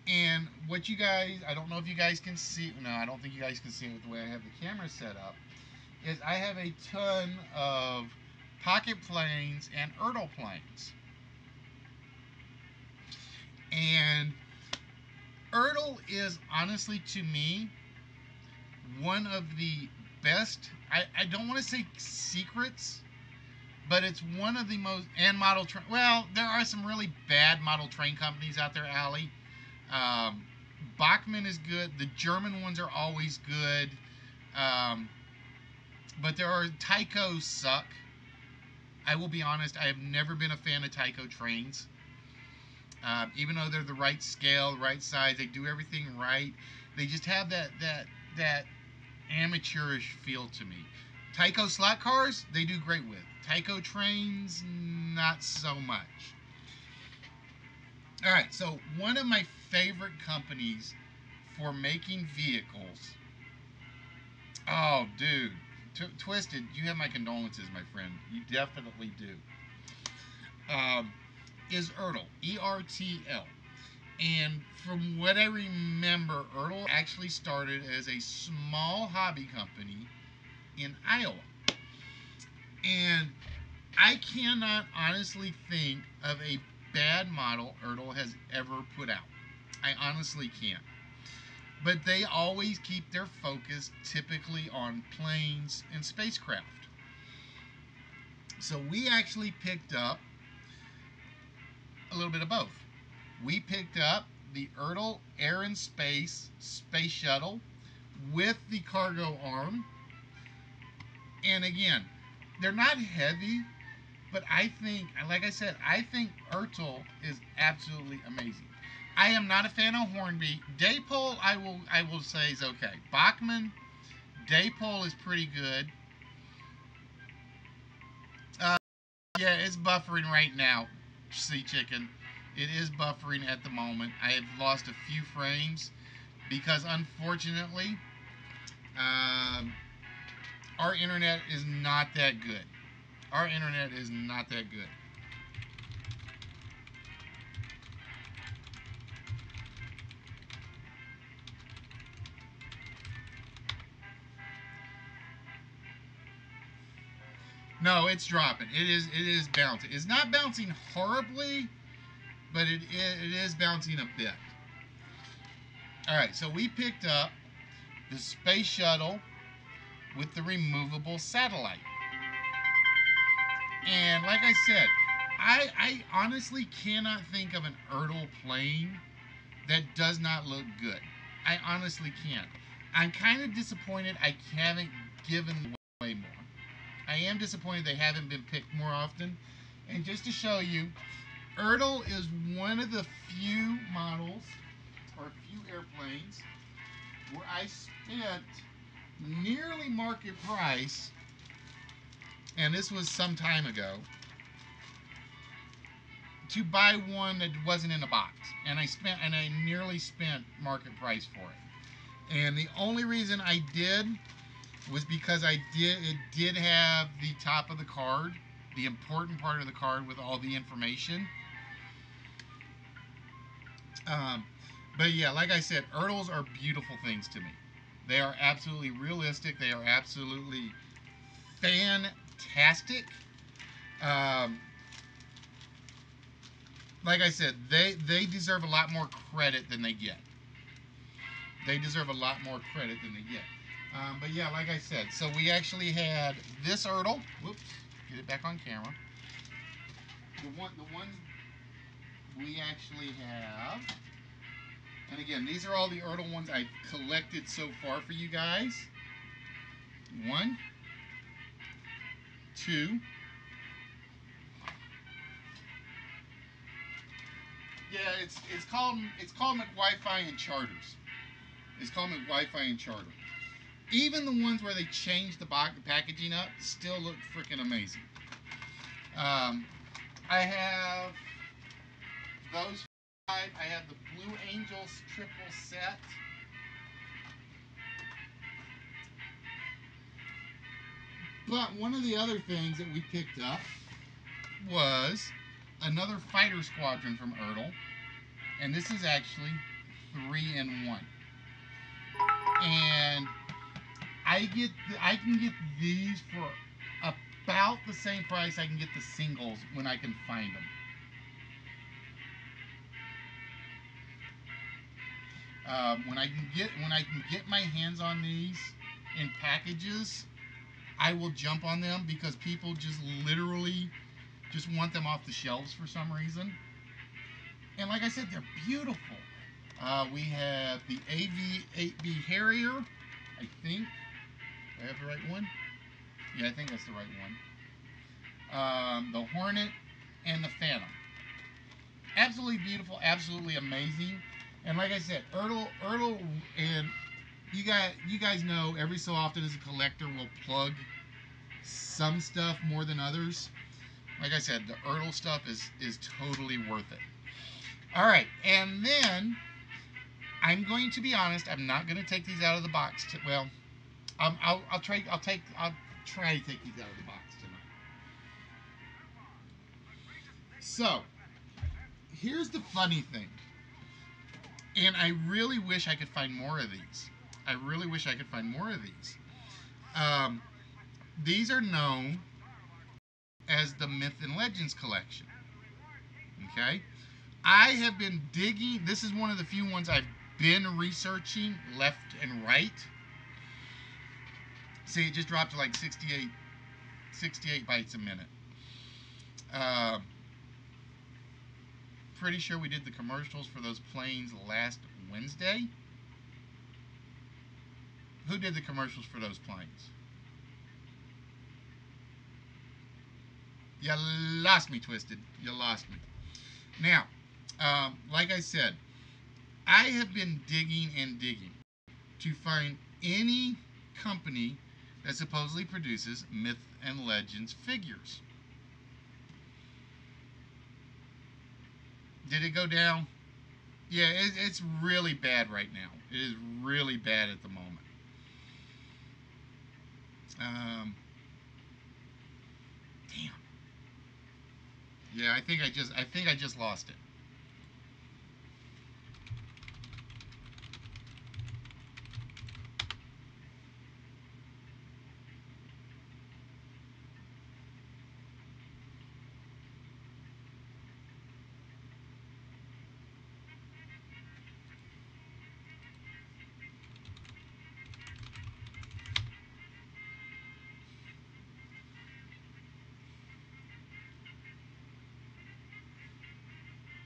And what you guys, I don't know if you guys can see, no, I don't think you guys can see it with the way I have the camera set up, is I have a ton of pocket planes and Ertl planes. And Ertl is honestly, to me, one of the best, I don't want to say secrets, but it's one of the most, and model train, well, there are some really bad model train companies out there, Allie. Bachmann is good. The German ones are always good. But there are, Tycos suck. I will be honest, I have never been a fan of Tyco trains. Even though they're the right scale, right size, they do everything right. They just have that amateurish feel to me. Tyco slot cars, they do great with. Tyco trains, not so much. Alright, so one of my favorite companies for making vehicles, oh dude, Twisted, you have my condolences, my friend. You definitely do. Is Ertl, E-R-T-L. And from what I remember, Ertl actually started as a small hobby company in Iowa. And I cannot honestly think of a bad model Ertl has ever put out. I honestly can't. But they always keep their focus typically on planes and spacecraft. So we actually picked up a little bit of both. We picked up the Ertl Air and Space Space Shuttle with the cargo arm. And again, they're not heavy, but I think, like I said, I think Ertl is absolutely amazing. I am not a fan of Hornby. Daypole, I will say is okay. Bachmann, Daypole is pretty good. Yeah, it's buffering right now, Sea Chicken. It is buffering at the moment. I have lost a few frames because, unfortunately, our internet is not that good. Our internet is not that good. No, it's dropping. It is bouncing. It's not bouncing horribly, but it is bouncing a bit. Alright, so we picked up the Space Shuttle with the removable satellite. And like I said, I honestly cannot think of an Ertl plane that does not look good. I honestly can't. I'm kind of disappointed I haven't given away more. I am disappointed they haven't been picked more often. And just to show you, Ertl is one of the few models, or few airplanes, where I spent nearly market price, and this was some time ago, to buy one that wasn't in a box. And I nearly spent market price for it. And the only reason I did was because it did have the top of the card, the important part of the card with all the information. But yeah, like I said, Ertls are beautiful things to me. They are absolutely realistic. They are absolutely fantastic. Like I said, they deserve a lot more credit than they get. They deserve a lot more credit than they get. But yeah, like I said, so we actually had this Ertl. Whoops, get it back on camera. The ones we actually have, and again, these are all the Ertl ones I've collected so far for you guys. 1, 2. Yeah, it's called McWi-Fi and Charters. It's called McWi-Fi and Charter. Even the ones where they changed the packaging up still look freaking amazing. I have those 5. I have the Blue Angels triple set. But one of the other things that we picked up was another fighter squadron from Ertl. And this is actually 3-in-1, and I can get these for about the same price I can get the singles when I can find them. When I can get my hands on these in packages, I will jump on them because people just literally just want them off the shelves for some reason. And like I said, they're beautiful. We have the AV-8B Harrier, I think. Do I have the right one? Yeah, I think that's the right one. The Hornet and the Phantom. Absolutely beautiful, absolutely amazing. And like I said, Ertl, and you guys know every so often as a collector we'll plug some stuff more than others. Like I said, the Ertl stuff is totally worth it. All right, and then I'm going to be honest. I'm not going to take these out of the box. Well, I'll try to take these out of the box tonight. So here's the funny thing, and I really wish I could find more of these. I really wish I could find more of these. These are known as the Myth and Legends collection. Okay, I have been digging. This is one of the few ones I've been researching left and right. See, it just dropped to like 68 bytes a minute. Pretty sure we did the commercials for those planes last Wednesday. Who did the commercials for those planes? You lost me, Twisted. You lost me. Now, like I said, I have been digging and digging to find any company that supposedly produces Myth and Legends figures. Did it go down? Yeah, it's really bad right now. It is really bad at the moment. Damn. Yeah, I think I just lost it.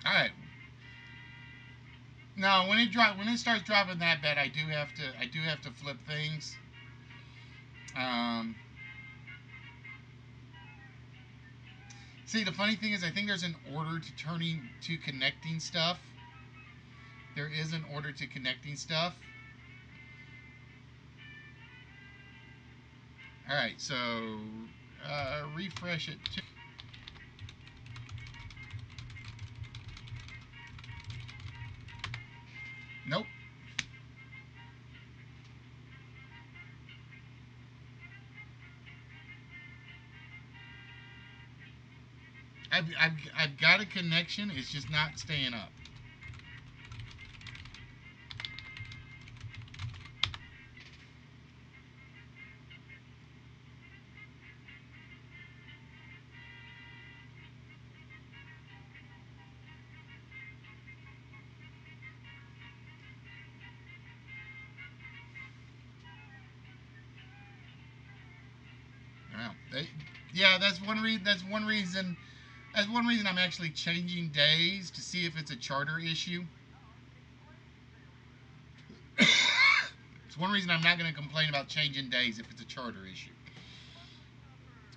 All right. Now, when it starts dropping that bad, I do have to flip things. See, the funny thing is, I think there's an order to connecting stuff. There is an order to connecting stuff. All right, so refresh it too. Nope. I've got a connection. It's just not staying up. Wow. Yeah, that's one reason. That's one reason I'm actually changing days to see if it's a charter issue. It's one reason I'm not going to complain about changing days if it's a charter issue.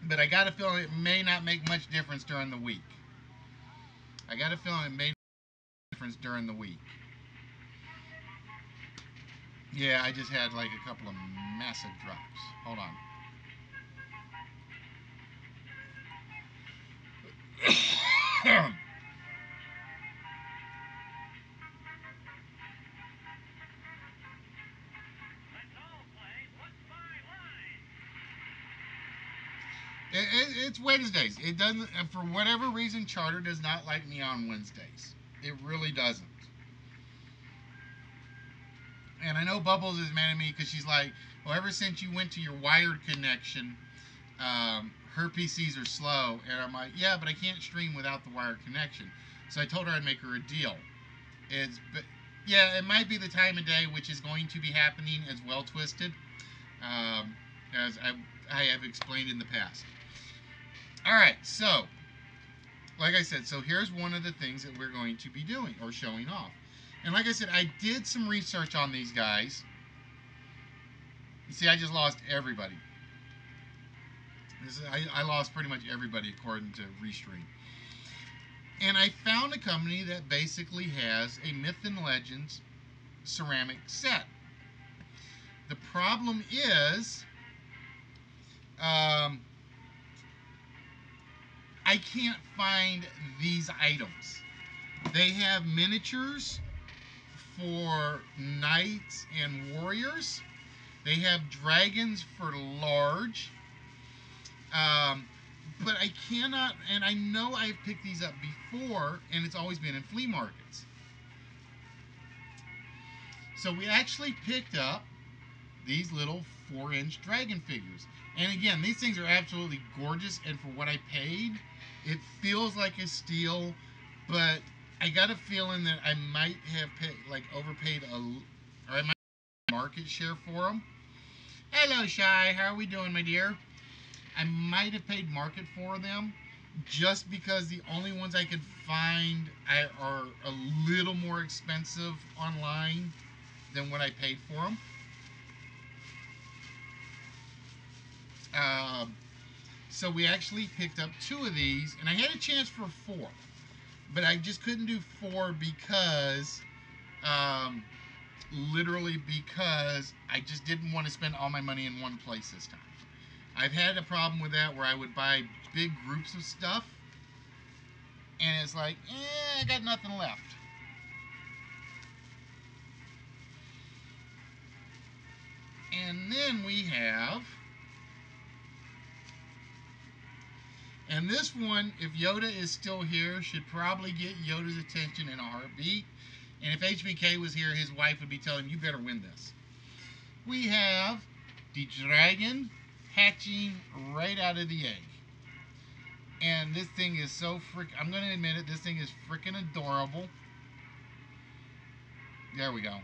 But I got a feeling it may not make much difference during the week. I got a feeling it may make difference during the week. Yeah, I just had like a couple of massive drops. Hold on. It's Wednesdays. It doesn't, for whatever reason, Charter does not like me on Wednesdays. It really doesn't. And I know Bubbles is mad at me because she's like, well, ever since you went to your wired connection, her PCs are slow. And I'm like, yeah, but I can't stream without the wired connection. So I told her I'd make her a deal. But yeah, it might be the time of day, which is going to be happening as well, Twisted, as I have explained in the past. All right, so like I said, so here's one of the things that we're going to be doing or showing off. And like I said, I did some research on these guys. You see, I just lost everybody. I lost pretty much everybody according to Restream. And I found a company that basically has a Myth and Legends ceramic set. The problem is, I can't find these items. They have miniatures for knights and warriors. They have dragons for large. But I cannot, and I know I've picked these up before, and it's always been in flea markets. So we actually picked up these little 4-inch dragon figures. And again, these things are absolutely gorgeous, and for what I paid, it feels like a steal, but I got a feeling that I might have overpaid or I might have market share for them. Hello, Shy. How are we doing, my dear? I might have paid market for them just because the only ones I could find are a little more expensive online than what I paid for them. So we actually picked up 2 of these, and I had a chance for 4, but I just couldn't do 4 because, literally because I just didn't want to spend all my money in one place this time. I've had a problem with that where I would buy big groups of stuff, and it's like, I got nothing left. And then we have, and this one, if Yoda is still here, should probably get Yoda's attention in a heartbeat. And if HBK was here, his wife would be telling him, you better win this. We have the dragon hatching right out of the egg. And this thing is so I'm going to admit it, this thing is freaking adorable. There we go.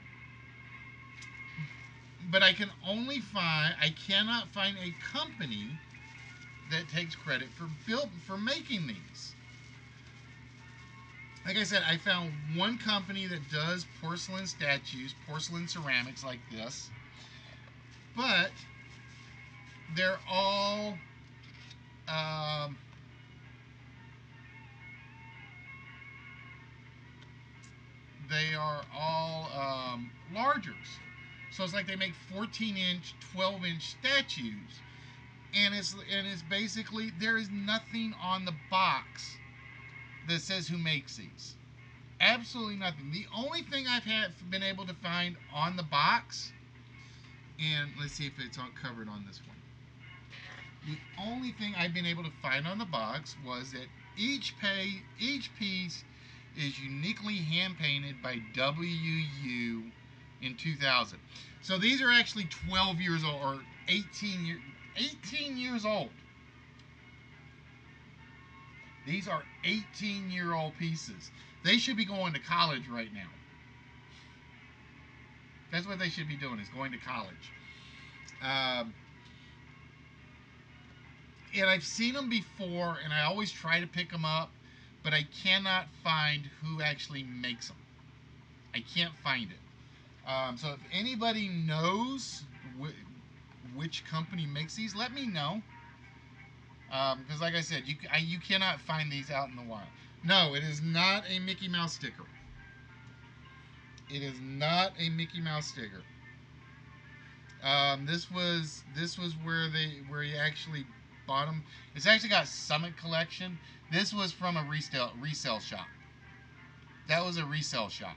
But I cannot find a company that takes credit for making these. Like I said, I found one company that does porcelain statues, porcelain ceramics like this, but they're all largers. So it's like they make 14-inch, 12-inch statues, and it's basically, there is nothing on the box that says who makes these. Absolutely nothing. The only thing I've been able to find on the box, and let's see if it's covered on this one. The only thing I've been able to find on the box was that each piece is uniquely hand painted by WU in 2000. So these are actually 12 years old, or 18 years old. These are 18-year-old pieces. They should be going to college right now. That's what they should be doing, is going to college. And I've seen them before, and I always try to pick them up, but I cannot find who actually makes them. I can't find it. So if anybody knows which company makes these, let me know. Because like I said, you cannot find these out in the wild. No, it is not a Mickey Mouse sticker. It is not a Mickey Mouse sticker. This was where you actually bought them. It's actually got Summit Collection. This was from a resale shop. That was a resale shop.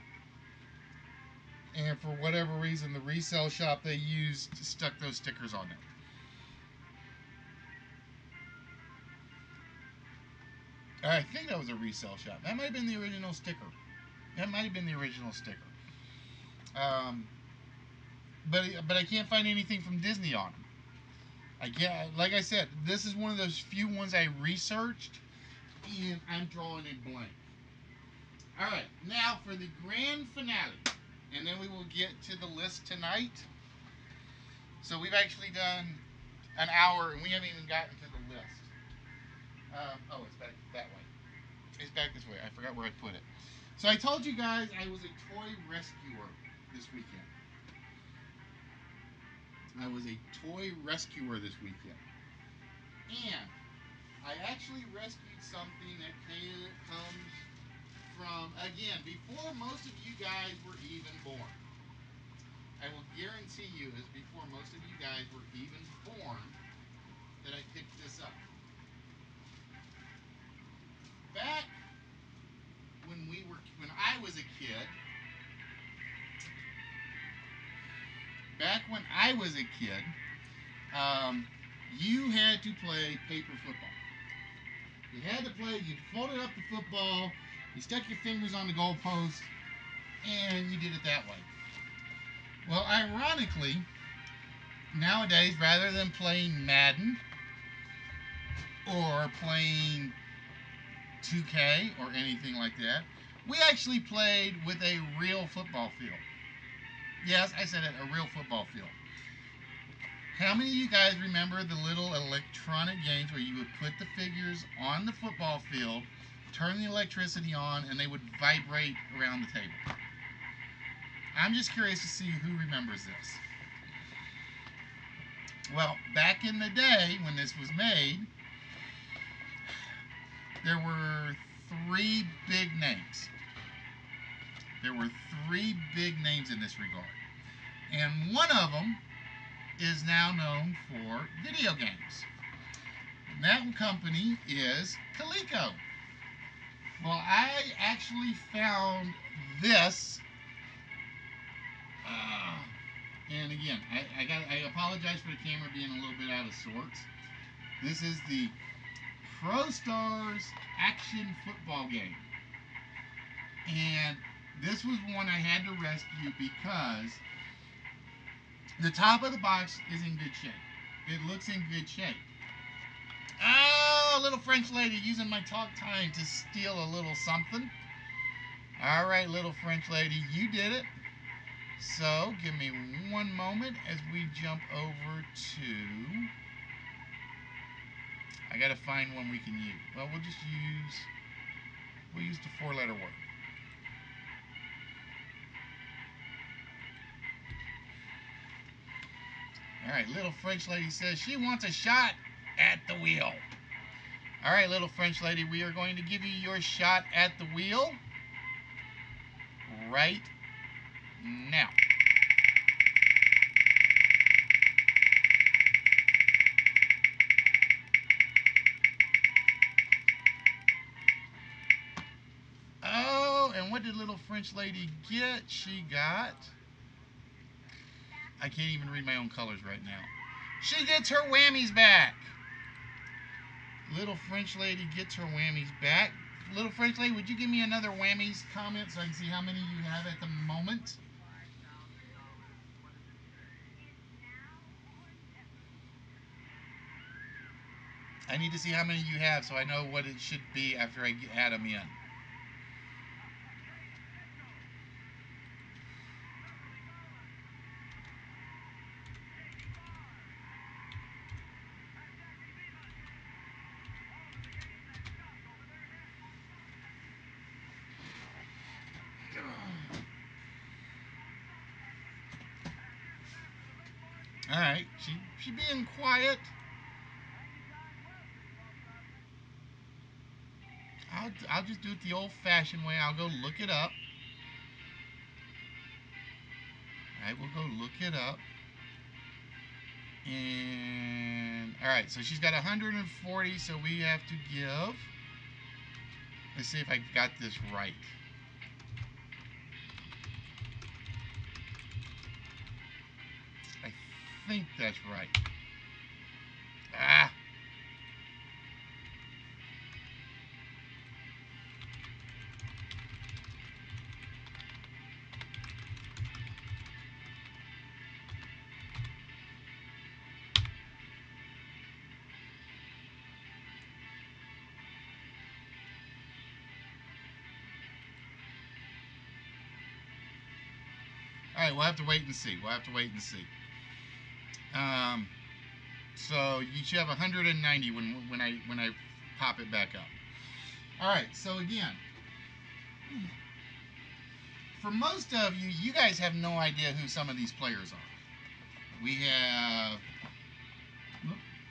And for whatever reason, the resale shop they used stuck those stickers on there. I think that was a resale shop. That might have been the original sticker. but I can't find anything from Disney on them. I can't. Like I said, this is one of those few ones I researched, and I'm drawing a blank. All right, now for the grand finale, and then we will get to the list tonight. So we've actually done an hour, and we haven't even gotten to the list. Oh, it's back that way. It's back this way. I forgot where I put it. So I told you guys I was a toy rescuer this weekend. I was a toy rescuer this weekend. And I actually rescued something that comes from, again, before most of you guys were even born. I will guarantee you is before most of you guys were even born that I picked this up. Back when I was a kid, you had to play paper football. You had to play, you folded up the football, you stuck your fingers on the goalpost, and you did it that way. Well, ironically, nowadays, rather than playing Madden or playing 2K or anything like that, we actually played with a real football field. Yes, I said it, a real football field. How many of you guys remember the little electronic games where you would put the figures on the football field, turn the electricity on, and they would vibrate around the table? I'm just curious to see who remembers this. Well, back in the day when this was made, there were three big names. There were three big names in this regard. And one of them is now known for video games. And that company is Coleco. Well, I actually found this. And again, I apologize for the camera being a little bit out of sorts. This is the Pro Stars action football game. And this was one I had to rescue because the top of the box is in good shape. It looks in good shape. Oh, little French lady using my talk time to steal a little something. All right, little French lady, you did it. So, give me one moment as we jump over to... I gotta find one we can use. Well, we'll use the four-letter word. All right, little French lady says she wants a shot at the wheel. All right, little French lady, we are going to give you your shot at the wheel right now. Oh, and what did little French lady get? She got... I can't even read my own colors right now. She gets her whammies back. Little French lady gets her whammies back. Little French lady, would you give me another whammies comment so I can see how many you have at the moment? I need to see how many you have so I know what it should be after I add them in. All right, she being quiet. I'll just do it the old-fashioned way. I'll go look it up. I will go look it up. And all right, so she's got 140, so we have to give. Let's see if I got this right. I think that's right. Ah. right, we'll have to wait and see. We'll have to wait and see. So you should have 190 when I pop it back up. All right. So again, for most of you, you guys have no idea who some of these players are. We have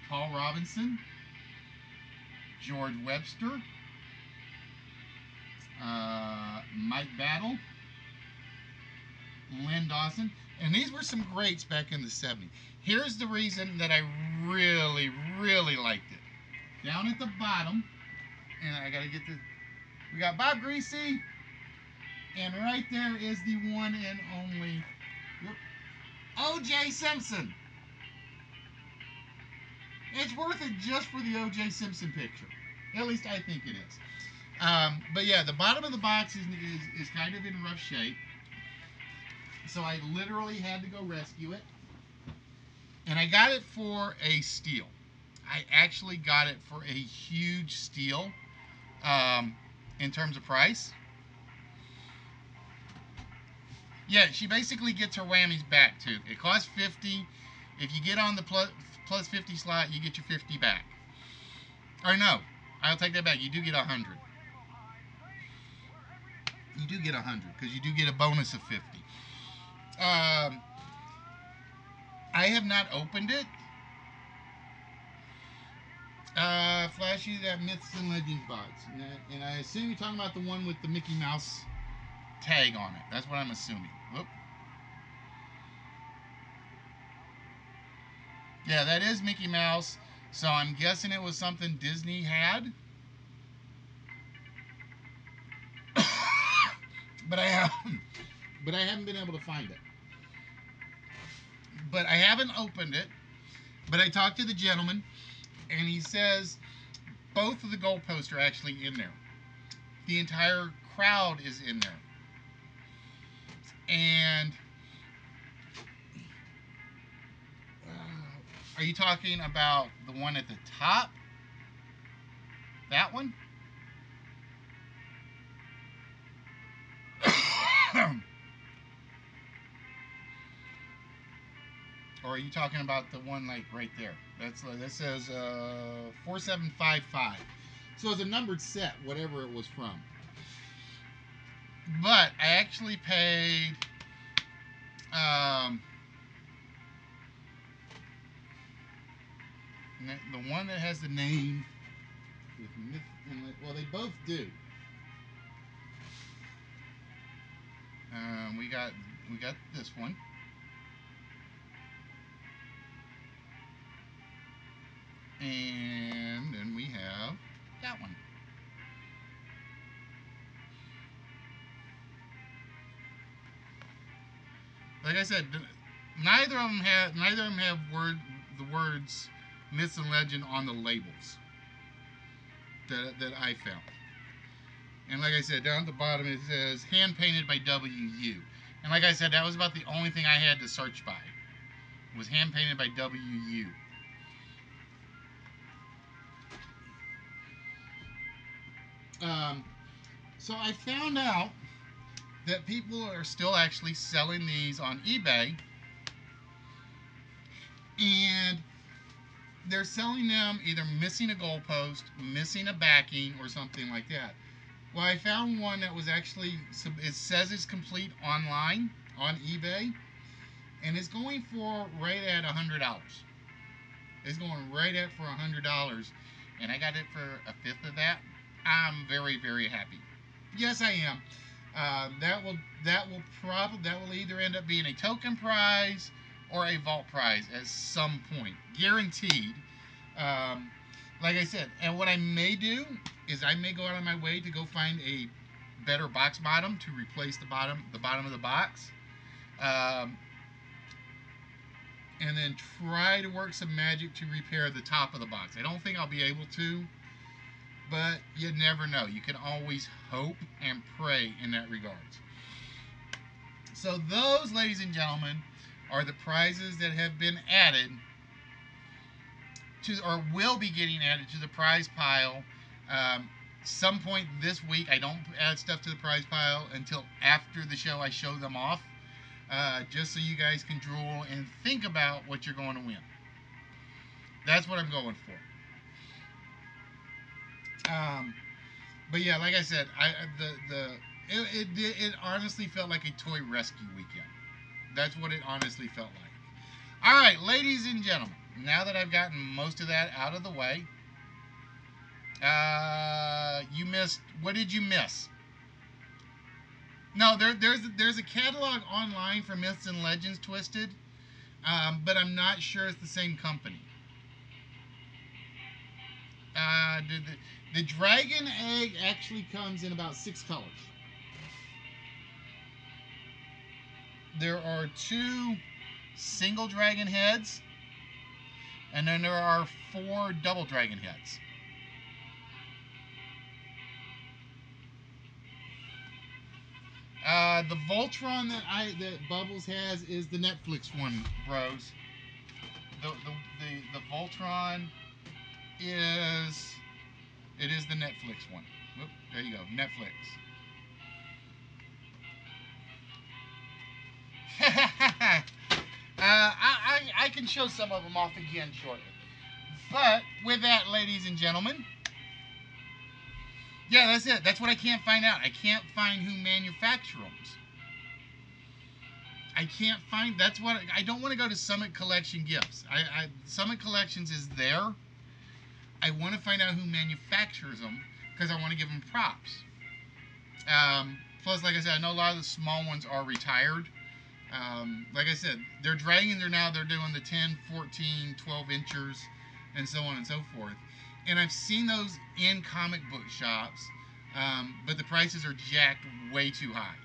Paul Robinson, George Webster, Mike Battle, Lynn Dawson, and these were some greats back in the 70s. Here's the reason that I really, really liked it. Down at the bottom, and I gotta get the, we got Bob Greasy, and right there is the one and only O.J. Simpson. It's worth it just for the O.J. Simpson picture. At least I think it is. But yeah, the bottom of the box is kind of in rough shape. So I literally had to go rescue it. And I got it for a steal. I actually got it for a huge steal in terms of price. Yeah, she basically gets her whammies back too. It costs 50. If you get on the plus 50 slot, you get your 50 back. Or no, I'll take that back. You do get 100. You do get 100 because you do get a bonus of 50. I have not opened it. Flashy, that Myths and Legends box. And I assume you're talking about the one with the Mickey Mouse tag on it. That's what I'm assuming. Whoop. Yeah, that is Mickey Mouse. So I'm guessing it was something Disney had. But I haven't been able to find it. But I haven't opened it. But I talked to the gentleman, and he says both of the goalposts are actually in there. The entire crowd is in there. And are you talking about the one at the top? That one? Or are you talking about the one like right there? That says 4755. So it's a numbered set, whatever it was from. But I actually paid the one that has the name with Myth and well, they both do. We got this one. And then we have that one. Like I said, neither of them have the words Myths and Legend on the labels that I found. And like I said, down at the bottom it says hand painted by WU. And like I said, that was about the only thing I had to search by. Was hand painted by WU. So I found out that people are still actually selling these on eBay, and they're selling them either missing a goalpost, missing a backing, or something like that. Well, I found one that was actually, it says it's complete online on eBay, and it's going for right at $100. It's going right at for $100, and I got it for a fifth of that. I'm very, very happy. Yes, I am. That will either end up being a token prize or a vault prize at some point, guaranteed. Like I said, and what I may do is I may go out of my way to go find a better box bottom to replace the bottom of the box, and then try to work some magic to repair the top of the box. I don't think I'll be able to. But you never know. You can always hope and pray in that regards. So those, ladies and gentlemen, are the prizes that have been added to, or will be getting added to the prize pile. Some point this week. I don't add stuff to the prize pile until after the show. I show them off. just so you guys can drool and think about what you're going to win. That's what I'm going for. But yeah, like I said, it honestly felt like a toy rescue weekend. That's what it honestly felt like. All right, ladies and gentlemen, now that I've gotten most of that out of the way, you missed. What did you miss? No, there's a catalog online for Myths and Legends Twisted, but I'm not sure it's the same company. The dragon egg actually comes in about 6 colors. There are 2 single dragon heads, and then there are 4 double dragon heads. The Voltron that Bubbles has is the Netflix one, bros. The Voltron is the Netflix one. Whoop, there you go, Netflix. I can show some of them off again shortly. But with that, ladies and gentlemen, yeah, that's it. That's what I can't find out. I can't find who manufactures them. I can't find. That's what I don't want to go to Summit Collection Gifts. Summit Collections is there. I want to find out who manufactures them because I want to give them props. Plus, like I said, I know a lot of the small ones are retired. Like I said, their dragons are now, they're doing the 10, 14, 12 inchers, and so on and so forth. And I've seen those in comic book shops, but the prices are jacked way too high.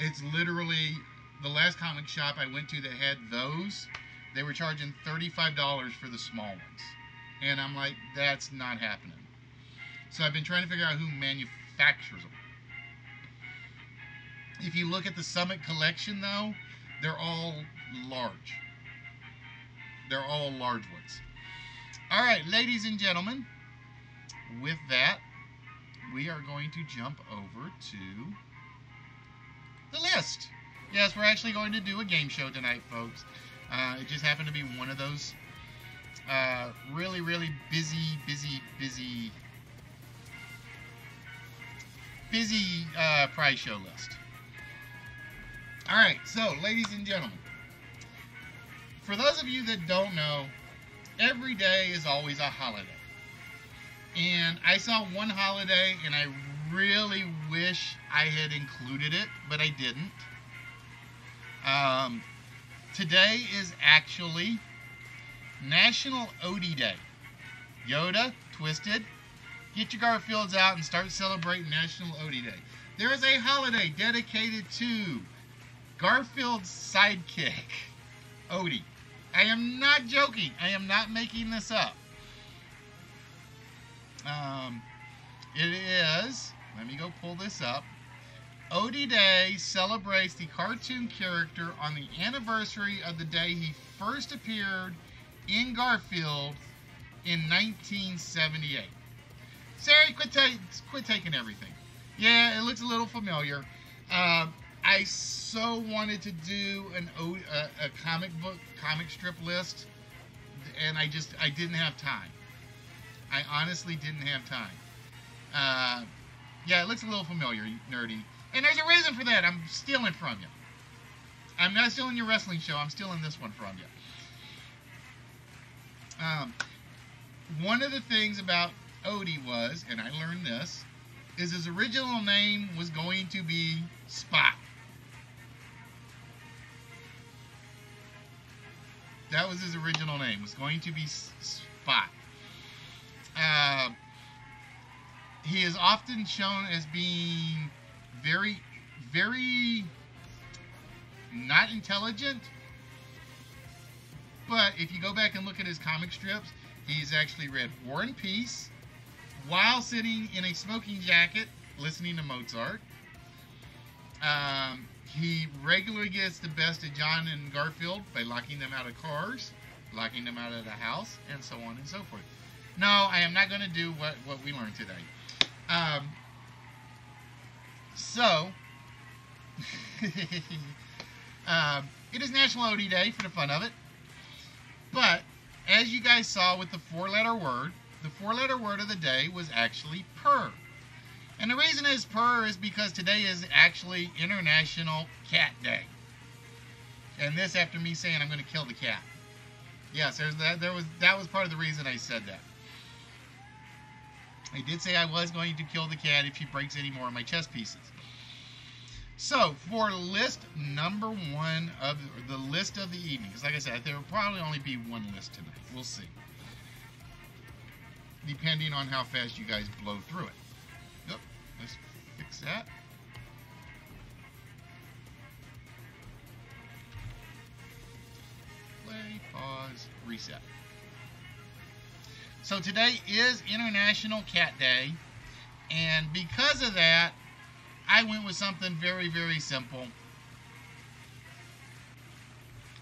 It's literally, the last comic shop I went to that had those, they were charging $35 for the small ones. And I'm like, that's not happening. So I've been trying to figure out who manufactures them. If you look at the Summit Collection, though, they're all large. They're all large ones. All right, ladies and gentlemen, with that, we are going to jump over to the list. Yes, we're actually going to do a game show tonight, folks. It just happened to be one of those really, really busy prize show list. All right, so ladies and gentlemen, for those of you that don't know, every day is always a holiday. And I saw one holiday and I really wish I had included it, but I didn't. Today is actually National Odie Day. Yoda, Twisted, get your Garfields out and start celebrating National Odie Day. There is a holiday dedicated to Garfield's sidekick, Odie. I am not joking. I am not making this up. It is, let me go pull this up. Odie Day celebrates the cartoon character on the anniversary of the day he first appeared in Garfield in 1978. Sarah, quit taking everything. Yeah, it looks a little familiar. I so wanted to do a comic strip list, and I didn't have time. I honestly didn't have time. Yeah, it looks a little familiar, nerdy. And there's a reason for that. I'm stealing from you. I'm not stealing your wrestling show. I'm stealing this one from you. One of the things about Odie was, and I learned this, is his original name was going to be Spot. That was his original name. Was going to be Spot. He is often shown as being very, very not intelligent. But if you go back and look at his comic strips, he's actually read War and Peace while sitting in a smoking jacket listening to Mozart. He regularly gets the best of John and Garfield by locking them out of cars, locking them out of the house, and so on and so forth. No, I am not going to do what we learned today. It is National Odie Day for the fun of it. But as you guys saw with the four-letter word, the four-letter word of the day was actually purr. And the reason it's purr is because today is actually International Cat Day. And this after me saying I'm going to kill the cat. Yes, that was part of the reason I said that. I did say I was going to kill the cat if she breaks any more of my chess pieces. So, for list number one of the list of the evening, because like I said, there will probably only be one list tonight. We'll see. Depending on how fast you guys blow through it. Yep, let's fix that. Play, pause, reset. So today is International Cat Day, and because of that, I went with something very, very simple.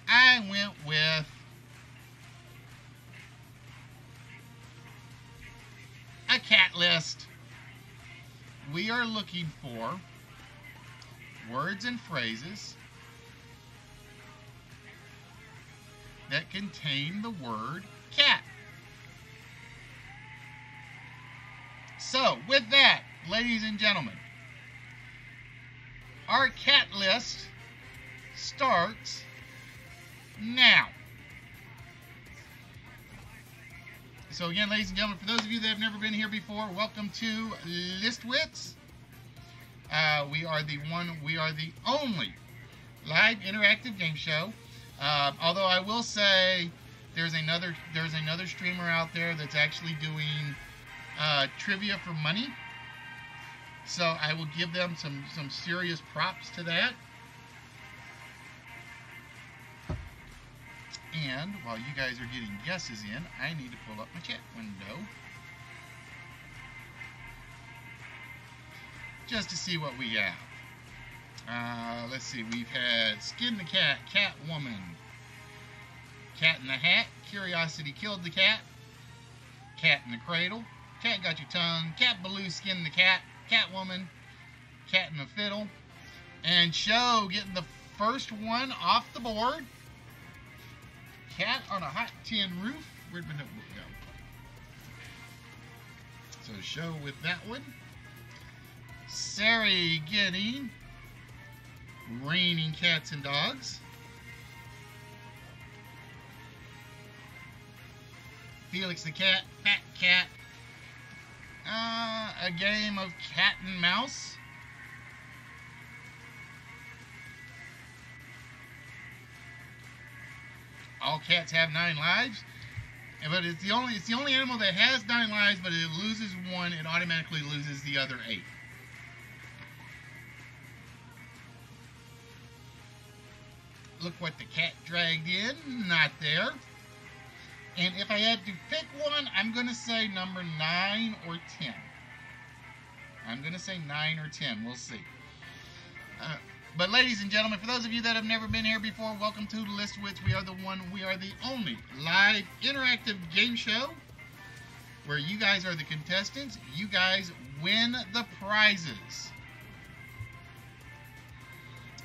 I went with a cat list. We are looking for words and phrases that contain the word cat. So, with that, ladies and gentlemen, our cat list starts now. So again, ladies and gentlemen, for those of you that have never been here before, welcome to Wits. We are the only live interactive game show. Although I will say there's another streamer out there that's actually doing trivia for money. So I will give them some serious props to that. And while you guys are getting guesses in, I need to pull up my chat window just to see what we have. Let's see, we've had Skin the Cat, Cat Woman, Cat in the Hat, Curiosity Killed the Cat, Cat in the Cradle, Cat Got Your Tongue, Cat Baloo Skinned the Cat, Catwoman, Cat in the Fiddle, and Show getting the first one off the board. Cat on a Hot Tin Roof. Where'd my notebook go? So Show with that one. Sari getting Raining Cats and Dogs. Felix the Cat, Fat Cat. A game of cat and mouse. All cats have 9 lives, but it's the only animal that has 9 lives, but it loses one, it automatically loses the other 8. Look what the cat dragged in, not there. And if I had to pick one, I'm going to say number 9 or 10. I'm going to say 9 or 10. We'll see. But ladies and gentlemen, for those of you that have never been here before, welcome to List Wits. We are the only live interactive game show where you guys are the contestants. You guys win the prizes.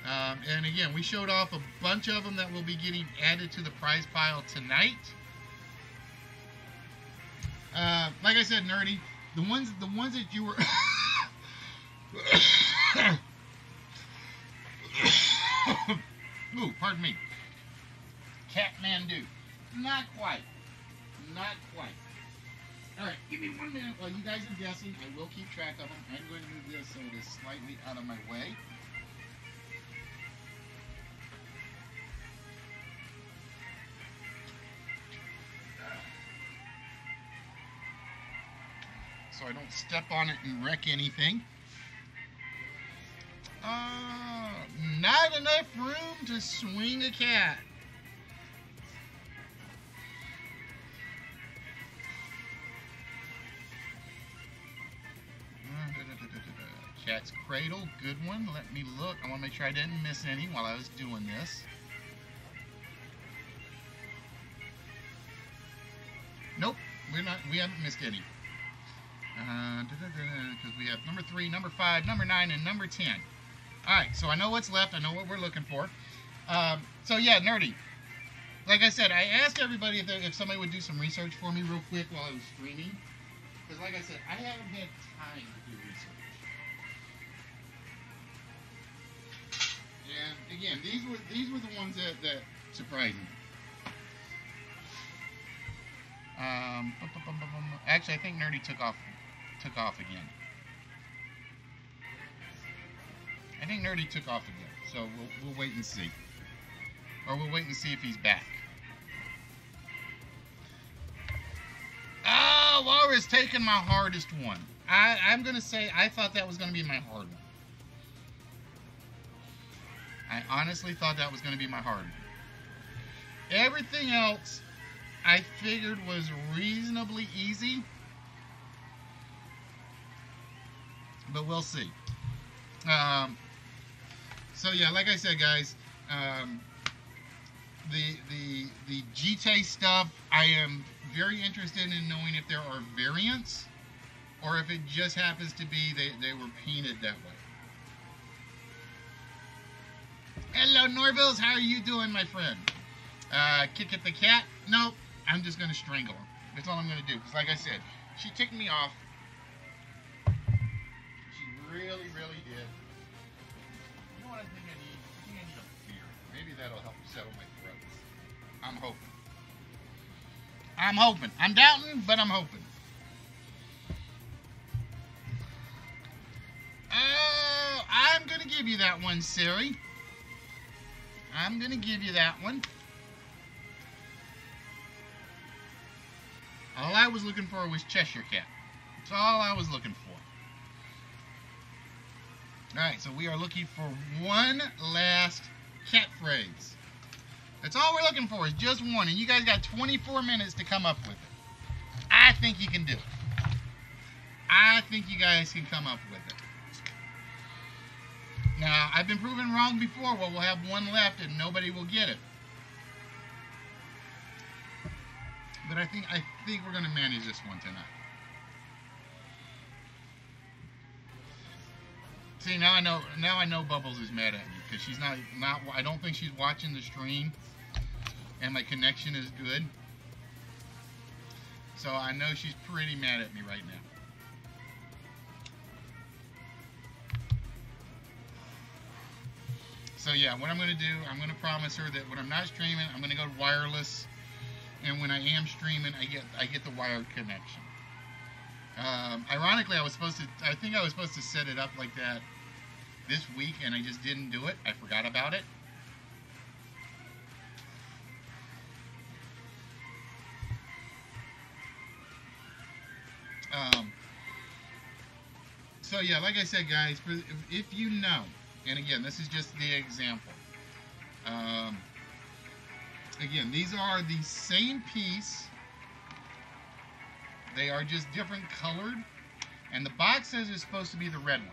And again, we showed off a bunch of them that will be getting added to the prize pile tonight. Like I said, Nerdy, the ones that you were ooh, pardon me. Catmandu. Not quite. Not quite. Alright, give me 1 minute while you guys are guessing. I will keep track of them. I'm going to move this so it is slightly out of my way. So I don't step on it and wreck anything. Not enough room to swing a cat. Cat's Cradle, good one. Let me look. I want to make sure I didn't miss any while I was doing this. Nope, we haven't missed any. Because we have number 3, number 5, number 9, and number 10. Alright, so I know what's left. I know what we're looking for. So yeah, nerdy. Like I said, I asked everybody if somebody would do some research for me real quick while I was streaming. Because like I said, I haven't had time to do research. And again, these were the ones that surprised me. Actually, I think Nerdy took off again. I think Nerdy took off again. So we'll wait and see. Or we'll wait and see if he's back. Oh, Laura's taking my hardest one. I'm going to say I thought that was going to be my hard one. I honestly thought that was going to be my hard one. Everything else I figured was reasonably easy. But we'll see. So yeah, like I said, guys, the GT stuff, I am very interested in knowing if there are variants or if it just happens to be they were painted that way. Hello, Norvilles. How are you doing, my friend? Kick at the cat? Nope. I'm just going to strangle her. That's all I'm going to do. Because like I said, she ticked me off. She really, really did. You know what I think I need? I think I need a beer. Maybe that'll help settle my throat. I'm hoping. I'm hoping. I'm doubting, but I'm hoping. Oh, I'm going to give you that one, Siri. I'm going to give you that one. All I was looking for was Cheshire Cat. That's all I was looking for. Alright, so we are looking for one last cat phrase. That's all we're looking for is just one. And you guys got 24 minutes to come up with it. I think you can do it. I think you guys can come up with it. Now, I've been proven wrong before where we'll have one left and nobody will get it. But I think we're going to manage this one tonight. See, now I know Bubbles is mad at me because she's not I don't think she's watching the stream and my connection is good. So I know she's pretty mad at me right now. So yeah, what I'm going to do, I'm going to promise her that when I'm not streaming, I'm going to go wireless, and when I am streaming, I get the wired connection. Ironically, I think I was supposed to set it up like that this week, and I just didn't do it. I forgot about it. So yeah, like I said, guys, if you know, and again, this is just the example. Again, these are the same piece. They are just different colored. And the box says it's supposed to be the red one.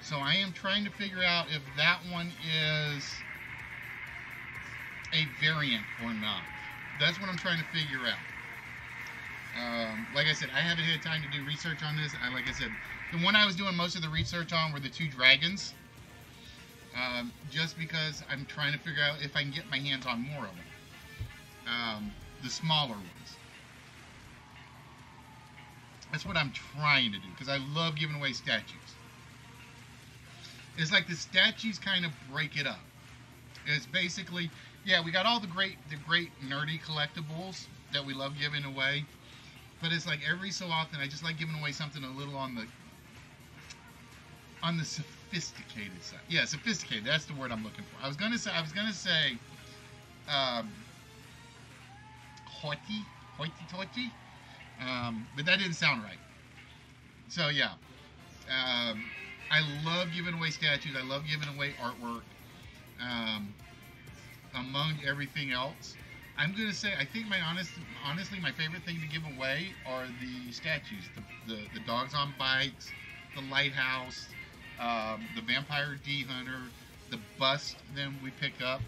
So I am trying to figure out if that one is a variant or not. That's what I'm trying to figure out. Like I said, I haven't had time to do research on this. Like I said, the one I was doing most of the research on were the two dragons. Just because I'm trying to figure out if I can get my hands on more of them. The smaller ones. That's what I'm trying to do, because I love giving away statues. It's like the statues kind of break it up. It's basically, yeah, we got all the great nerdy collectibles that we love giving away, but it's like every so often I just like giving away something a little on the sophisticated side. Yeah, sophisticated. That's the word I'm looking for. I was gonna say, hoity-toity, but that didn't sound right. So yeah, I love giving away statues. I love giving away artwork. Among everything else, I'm gonna say I think honestly my favorite thing to give away are the statues, the dogs on bikes, the lighthouse, the vampire D-Hunter, the bust that we pick up.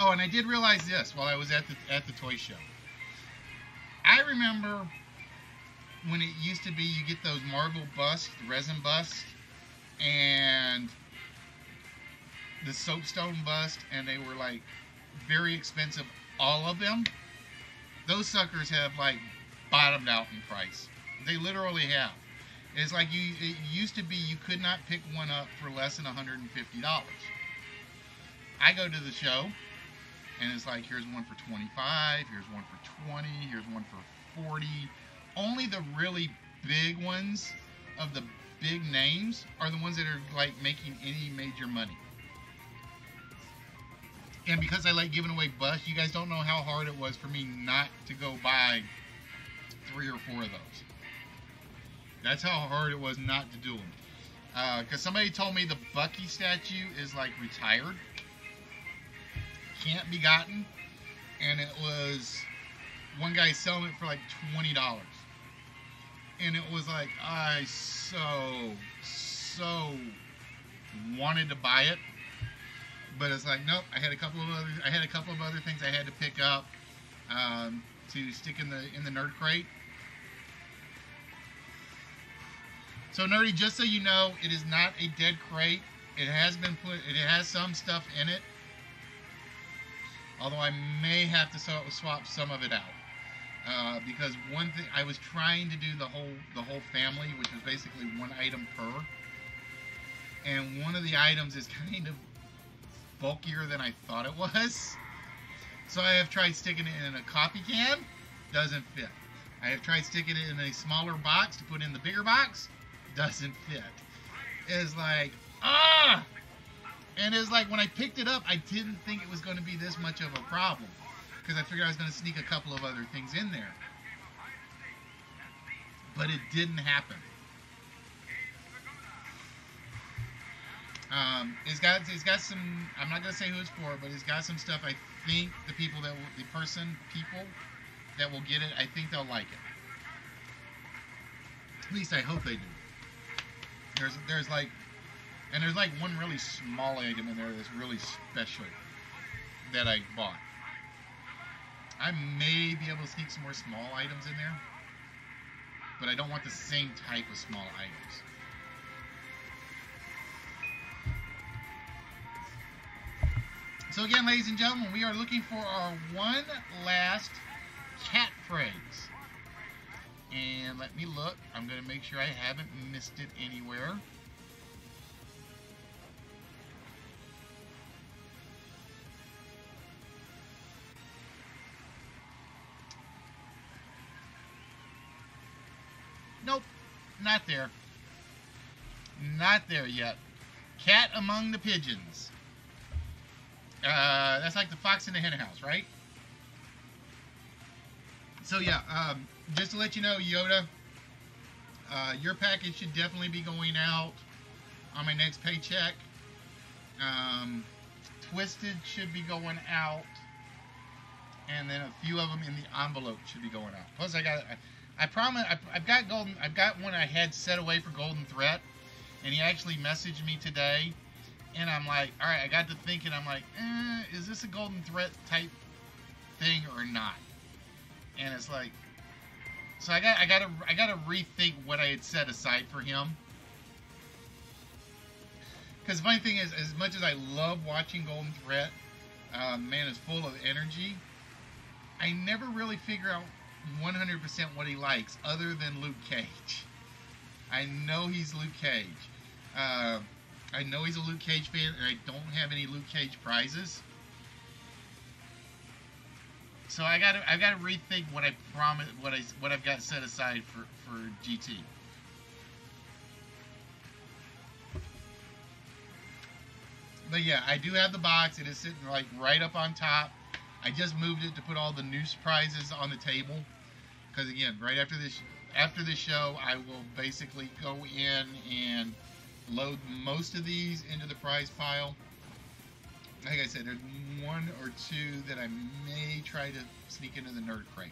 Oh, and I did realize this while I was at the toy show. I remember when it used to be you get those marble busts, the resin busts, and the soapstone bust, and they were like very expensive, all of them. Those suckers have like bottomed out in price. They literally have. It's like it used to be you could not pick one up for less than $150. I go to the show, and it's like, here's one for 25, here's one for 20, here's one for 40. Only the really big ones of the big names are the ones that are like making any major money. And because I like giving away busts, you guys don't know how hard it was for me not to go buy 3 or 4 of those. That's how hard it was not to do them. Because somebody told me the Bucky statue is like retired, can't be gotten, and it was one guy selling it for like $20, and it was like I so wanted to buy it, but it's like nope. I had a couple of other things I had to pick up to stick in the nerd crate. So nerdy, just so you know, it is not a dead crate. It has some stuff in it. Although I may have to swap some of it out. Because one thing, I was trying to do the whole family, which was basically one item per. And one of the items is kind of bulkier than I thought it was. So I have tried sticking it in a coffee can. Doesn't fit. I have tried sticking it in a smaller box to put in the bigger box. Doesn't fit. It's like, ah! And it's like when I picked it up, I didn't think it was going to be this much of a problem. Because I figured I was going to sneak a couple of other things in there. But it didn't happen. It's got some, I'm not going to say who it's for, but it's got some stuff I think people that will get it, I think they'll like it. At least I hope they do. There's like one really small item in there that's really special that I bought. I may be able to sneak some more small items in there, but I don't want the same type of small items. So again, ladies and gentlemen, we are looking for our one last cat phrase. And let me look. I'm going to make sure I haven't missed it anywhere. Nope, not there. Not there yet. Cat among the pigeons. That's like the fox in the hen house, right? So yeah, just to let you know, Yoda, your package should definitely be going out on my next paycheck. Twisted should be going out, and then a few of them in the envelope should be going out. Plus, I promise, I've got one I had set away for Golden Threat, and he actually messaged me today, and I'm like, all right, I got to thinking, I'm like, is this a Golden Threat type thing or not? And it's like, so I gotta rethink what I had set aside for him. Because the funny thing is, as much as I love watching Golden Threat, man is full of energy, I never really figure out 100% what he likes, other than Luke Cage. I know he's Luke Cage. I know he's a Luke Cage fan, and I don't have any Luke Cage prizes. So I gotta rethink what I promised, what I've got set aside for GT. But yeah, I do have the box. It is sitting like right up on top. I just moved it to put all the new prizes on the table. Because again, right after this show, I will basically go in and load most of these into the prize pile. Like I said, there's one or two that I may try to sneak into the nerd crate.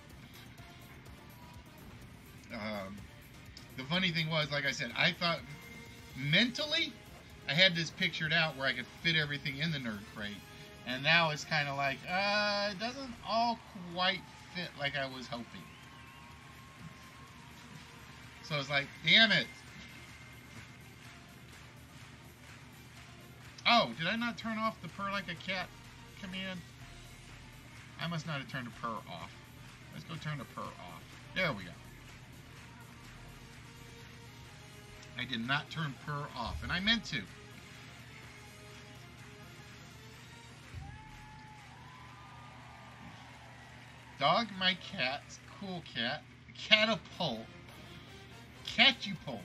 The funny thing was, like I said, I thought mentally I had this pictured out where I could fit everything in the nerd crate, and now it's kind of like it doesn't all quite fit like I was hoping. So it's like, damn it. Oh, did I not turn off the purr like a cat command? I must not have turned the purr off. Let's go turn the purr off. There we go. I did not turn purr off, and I meant to. Dog, my cat, cool cat, catapult, catupult.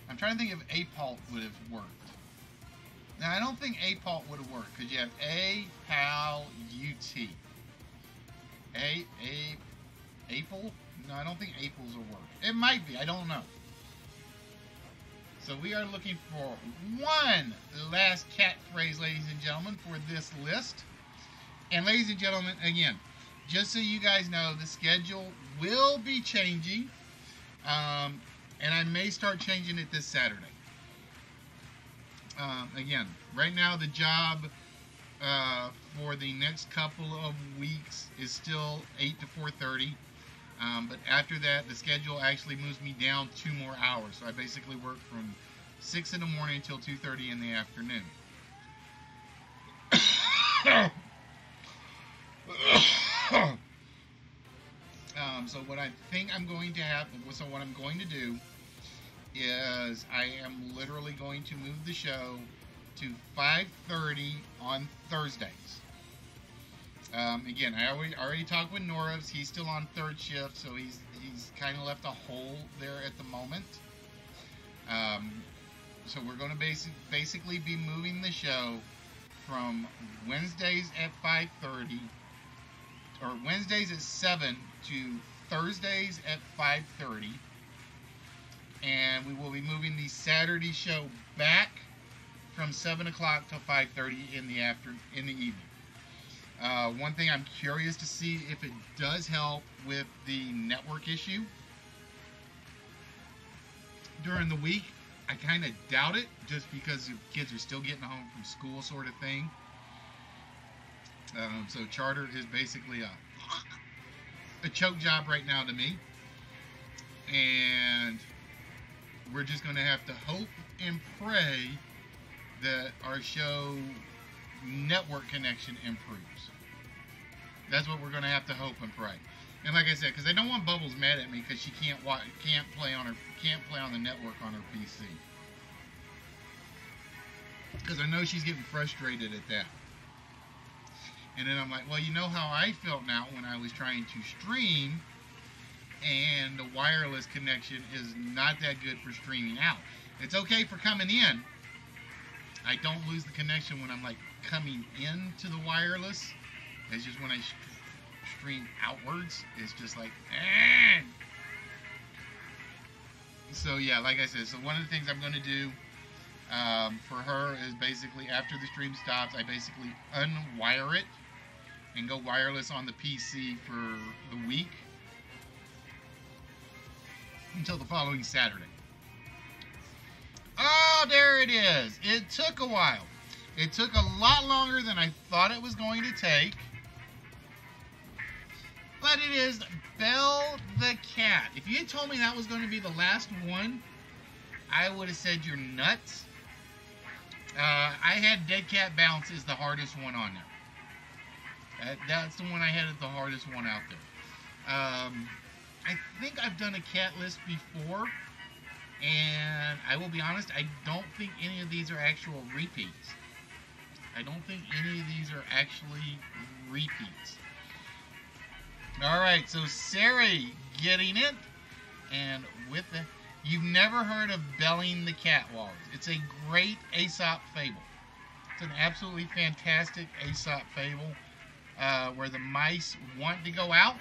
I'm trying to think if apult would have worked. Now, I don't think apult would have worked because you have A-pal-U-T. Apple? No, I don't think apples will work. It might be. I don't know. So we are looking for one last cat phrase, ladies and gentlemen, for this list. And ladies and gentlemen, again, just so you guys know, the schedule will be changing. And I may start changing it this Saturday. Again, right now the job for the next couple of weeks is still 8 to 4:30. But after that, the schedule actually moves me down 2 more hours. So I basically work from 6 in the morning until 2:30 in the afternoon. So what I think I'm going to have, so what I'm going to do is I am literally going to move the show to 5:30 on Thursdays. Again, I already talked with Norris. He's still on 3rd shift, so he's kind of left a hole there at the moment. So we're going to basically be moving the show from Wednesdays at 5:30, or Wednesdays at 7 to Thursdays at 5:30, and we will be moving the Saturday show back from 7 o'clock to 5:30 in the evening. One thing I'm curious to see if it does help with the network issue during the week. I kind of doubt it, just because the kids are still getting home from school, sort of thing. So charter is basically a choke job right now to me, and we're just going to have to hope and pray that our show network connection improves. That's what we're going to have to hope and pray. And like I said, because I don't want Bubbles mad at me because she can't play on the network on her PC. Because I know she's getting frustrated at that. And then I'm like, well, you know how I felt now when I was trying to stream and the wireless connection is not that good for streaming out. It's okay for coming in. I don't lose the connection when I'm like coming into the wireless. It's just when I stream outwards, it's just like, eh. So yeah, like I said, so one of the things I'm going to do for her is basically after the stream stops, I basically unwire it and go wireless on the PC for the week until the following Saturday. Oh, there it is. It took a while. It took a lot longer than I thought it was going to take. But it is Belle the cat. If you had told me that was going to be the last one, I would have said you're nuts. I had Dead Cat Bounce is the hardest one on there. That's the one I had as the hardest one out there. I think I've done a cat list before, and I will be honest, I don't think any of these are actual repeats. I don't think any of these are actually repeats. Alright, so Sari getting it, and with the... You've never heard of Belling the Catwalks. It's a great Aesop fable. It's an absolutely fantastic Aesop fable where the mice want to go out,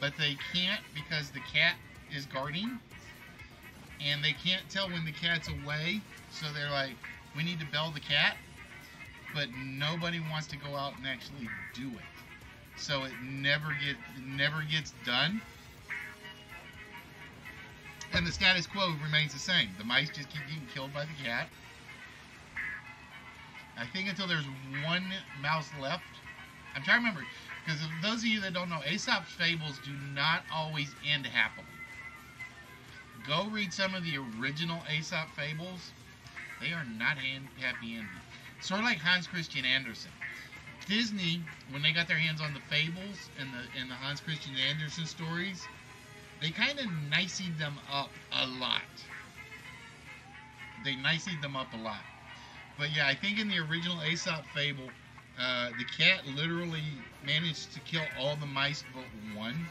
but they can't because the cat is guarding, and they can't tell when the cat's away, so they're like, we need to bell the cat, but nobody wants to go out and actually do it. So it never gets done. And the status quo remains the same. The mice just keep getting killed by the cat. I think until there's one mouse left. I'm trying to remember, because those of you that don't know, Aesop's fables do not always end happily. Go read some of the original Aesop fables. They are not happy ending. Sort of like Hans Christian Andersen. Disney, when they got their hands on the fables and the Hans Christian Andersen stories, they kind of niceyed them up a lot. They niceyed them up a lot. But yeah, I think in the original Aesop fable, the cat literally managed to kill all the mice but one.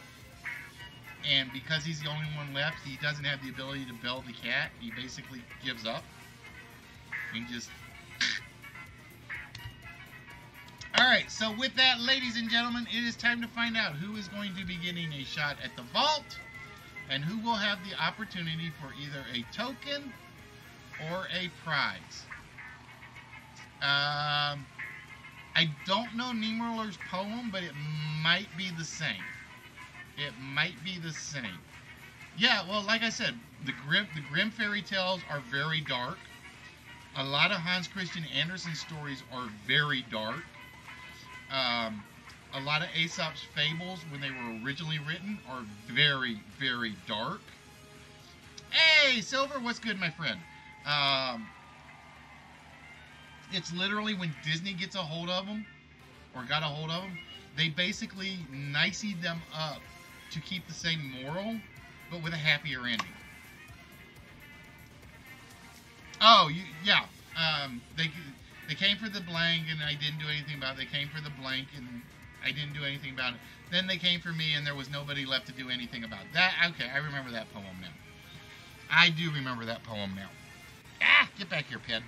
And because he's the only one left, he doesn't have the ability to bell the cat. He basically gives up. And just... Alright, so with that, ladies and gentlemen, it is time to find out who is going to be getting a shot at the vault and who will have the opportunity for either a token or a prize. I don't know Niemöller's poem, but it might be the same. It might be the same. Yeah, well, like I said, the Grimm fairy tales are very dark. A lot of Hans Christian Andersen stories are very dark. A lot of Aesop's fables, when they were originally written, are very, very dark. Hey, Silver, what's good, my friend? It's literally when Disney gets a hold of them, or got a hold of them, they basically niceyed them up to keep the same moral, but with a happier ending. Oh, yeah. They came for the blank, and I didn't do anything about it. They came for the blank, and I didn't do anything about it. Then they came for me, and there was nobody left to do anything about that. Okay, I remember that poem now. I do remember that poem now. Ah, get back here, Pen.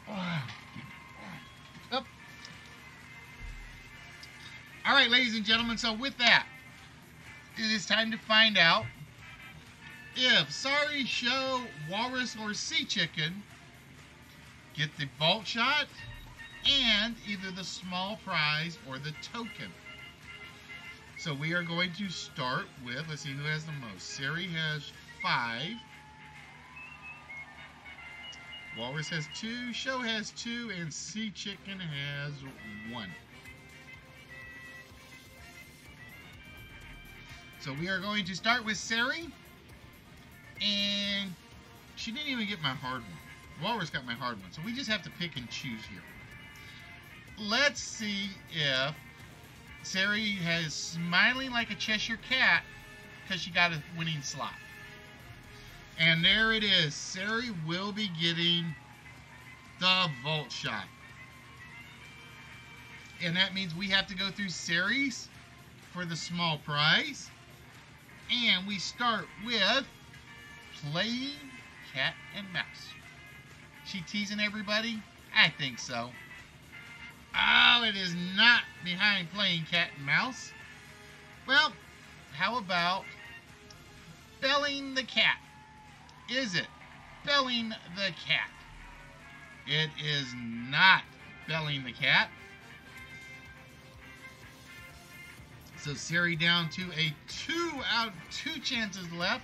Oh. All right, ladies and gentlemen, so with that, it is time to find out if Sorry Show, Walrus, or Sea Chicken get the vault shot and either the small prize or the token. So we are going to start with, let's see who has the most. Sari has 5. Walrus has 2, Show has 2, and Sea Chicken has 1. So we are going to start with Sari, and she didn't even get my hard one. Walrus got my hard one, so we just have to pick and choose here. Let's see if Sari has smiling like a Cheshire cat because she got a winning slot. And there it is. Sari will be getting the vault shot. And that means we have to go through Sari's for the small prize. And we start with playing cat and mouse. She teasing everybody? I think so. Oh, it is not behind playing cat and mouse. Well, how about belling the cat? Is it belling the cat? It is not belling the cat. So Sari down to a 2 out of 2 chances left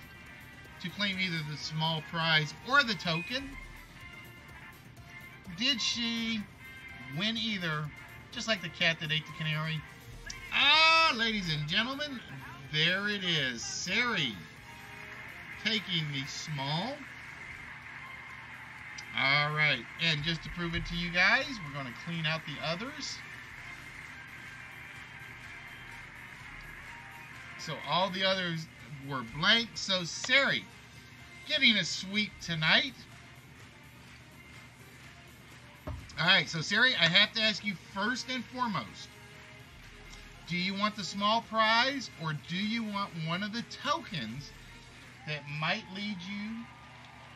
to claim either the small prize or the token. Did she win either, just like the cat that ate the canary? Ah, ladies and gentlemen, there it is. Sari taking the small. All right, and just to prove it to you guys, we're going to clean out the others. So all the others were blank. So Sari getting a sweep tonight. All right, so Sari, I have to ask you first and foremost, do you want the small prize or do you want one of the tokens that might lead you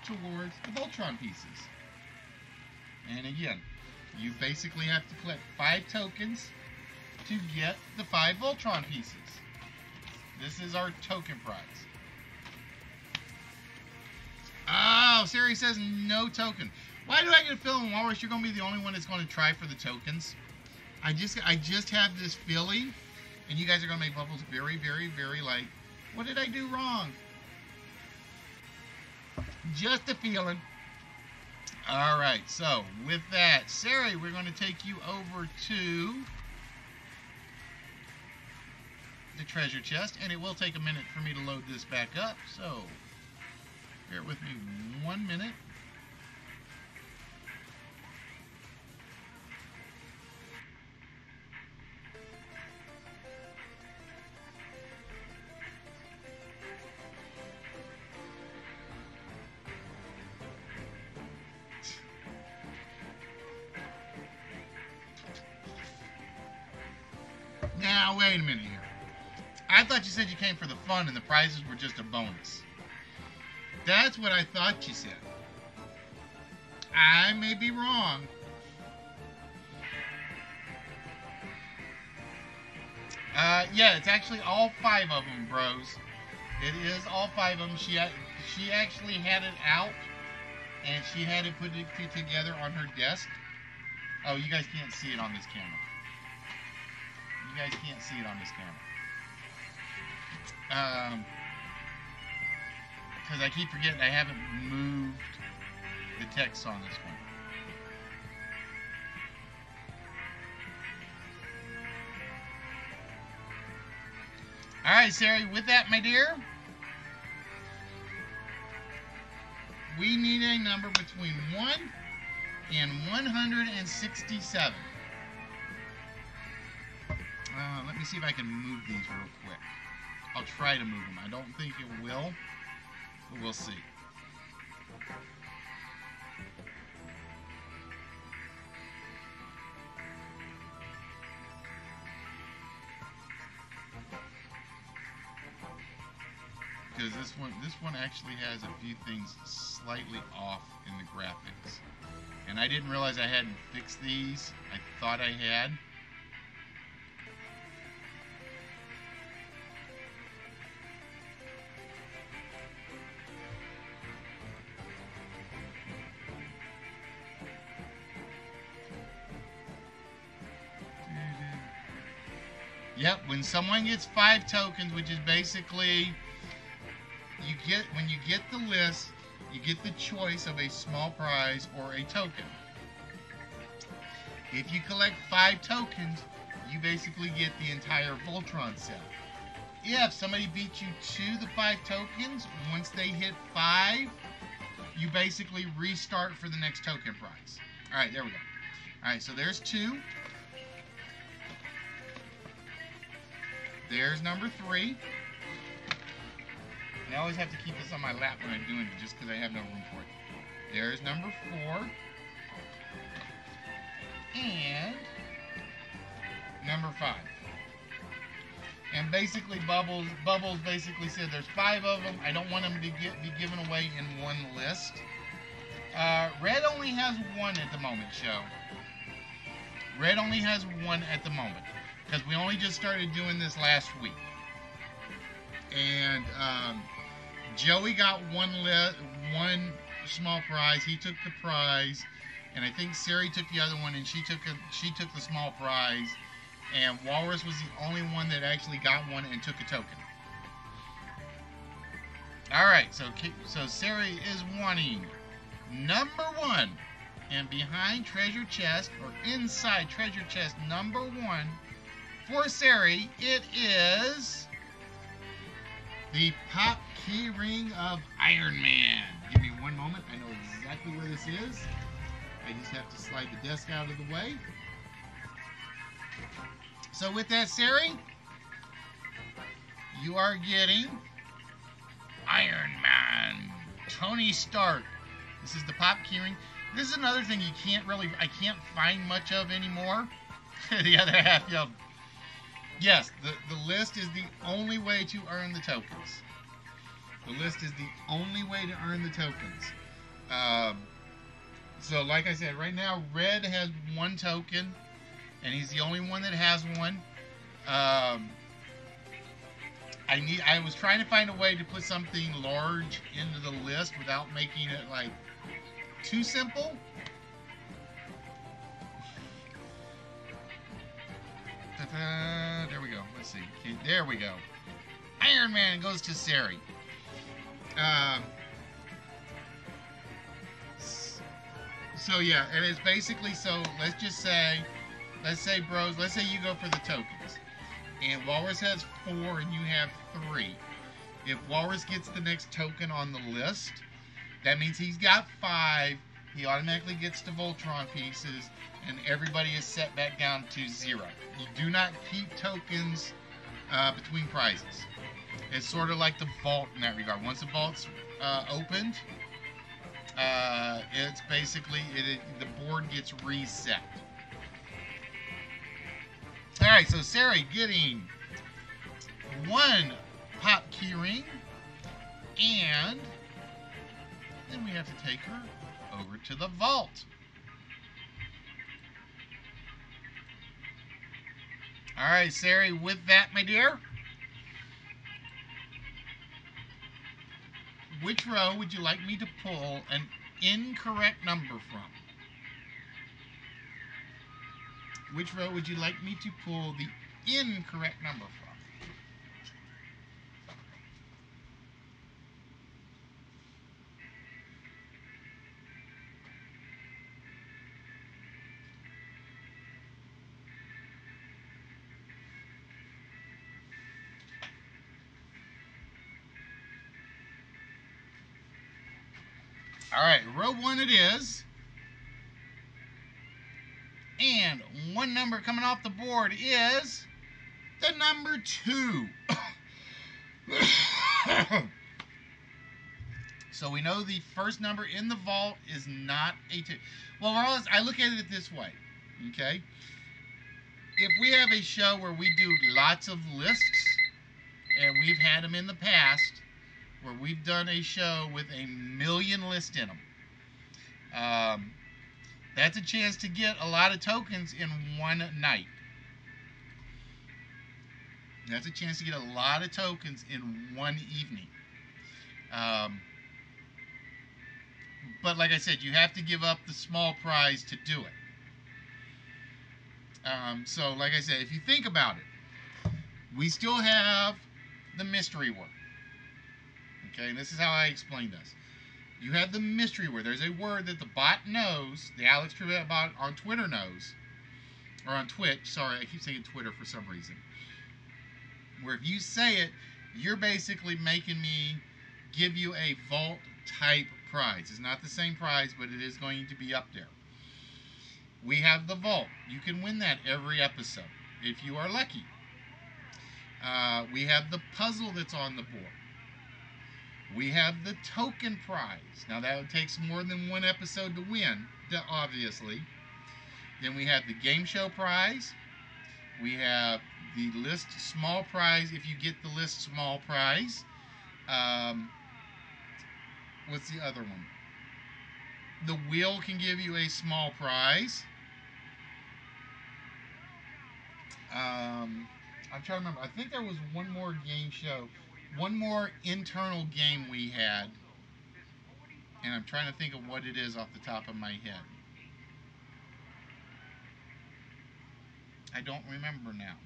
towards the Voltron pieces? And again, you basically have to collect 5 tokens to get the 5 Voltron pieces. This is our token prize. Oh, Sari says no token. Why do I get a feeling, Walrus, you're going to be the only one that's going to try for the tokens? I just have this feeling, and you guys are going to make Bubbles very, very, very like, what did I do wrong? Just a feeling. All right, so with that, Sari, we're going to take you over to the treasure chest, and it will take a minute for me to load this back up, so bear with me 1 minute. Now, wait a minute here. I thought you said you came for the fun and the prizes were just a bonus. That's what I thought you said. I may be wrong. Yeah, it's actually all 5 of them, bros. It is all 5 of them. She actually had it out, and she had it put together on her desk. Oh, you guys can't see it on this camera. You guys can't see it on this camera. Because I keep forgetting I haven't moved the text on this one. Alright, Sari, with that, my dear, we need a number between 1 and 167. Let me see if I can move these real quick. I'll try to move them. I don't think it will, but we'll see. Because this one actually has a few things slightly off in the graphics. And I didn't realize I hadn't fixed these. I thought I had. Yep, when someone gets 5 tokens, which is basically when you get the list, you get the choice of a small prize or a token. If you collect 5 tokens, you basically get the entire Voltron set. If somebody beats you to the 5 tokens, once they hit 5, you basically restart for the next token prize. Alright, there we go. Alright, so there's 2. There's number 3. And I always have to keep this on my lap when I'm doing it just because I have no room for it. There's number 4. And number 5. And basically Bubbles basically said there's 5 of them. I don't want them to be given away in one list. Red only has 1 at the moment, show. Red only has 1 at the moment. Because we only just started doing this last week. And Joey got one small prize. He took the prize. And I think Sari took the other one, and she took the small prize. And Walrus was the only one that actually got one and took a token. Alright, so Sari is wanting number 1. And behind treasure chest, or inside treasure chest number 1, for Sari, it is the pop key ring of Iron Man. Give me 1 moment. I know exactly where this is. I just have to slide the desk out of the way. So with that, Sari, you are getting Iron Man, Tony Stark. This is the pop keyring. This is another thing I can't find much of anymore. The other half, yes, the list is the only way to earn the tokens. The list is the only way to earn the tokens. So like I said, right now, Red has 1 token. And he's the only one that has one. I was trying to find a way to put something large into the list without making it like too simple. There we go. Let's see. Okay, there we go. Iron Man goes to Sari. So yeah, and it's basically, so let's say, bros, let's say you go for the tokens. and Walrus has 4 and you have 3. If Walrus gets the next token on the list, that means he's got 5. He automatically gets the Voltron pieces, and everybody is set back down to 0. You do not keep tokens between prizes. It's sort of like the vault in that regard. Once the vault's opened, it's basically the board gets reset. All right, so Sarah getting 1 pop keyring, and then we have to take her over to the vault. All right, Sarah, with that, my dear, which row would you like me to pull an incorrect number from? Which row would you like me to pull the incorrect number from? All right, row 1 it is. And 1 number coming off the board is the number 2. So we know the first number in the vault is not a 2. Well, I look at it this way, okay? If we have a show where we do lots of lists, and we've had them in the past, where we've done a show with 1,000,000 lists in them, that's a chance to get a lot of tokens in one night. That's a chance to get a lot of tokens in one evening. But like I said, you have to give up the small prize to do it. So like I said, if you think about it, we still have the mystery word. Okay, and this is how I explain this. You have the mystery word. There's a word that the bot knows, the Alex Trebek bot on Twitter knows, or on Twitch. Sorry, I keep saying Twitter for some reason. Where if you say it, you're basically making me give you a vault type prize. It's not the same prize, but it is going to be up there. We have the vault. You can win that every episode if you are lucky. We have the puzzle that's on the board. We have the token prize. Now that takes more than 1 episode to win, obviously. Then we have the game show prize. We have the list small prize if you get the list small prize. What's the other one? The wheel can give you a small prize. I'm trying to remember. I think there was one more game show. One more internal game we had, and I'm trying to think of what it is off the top of my head. I don't remember now.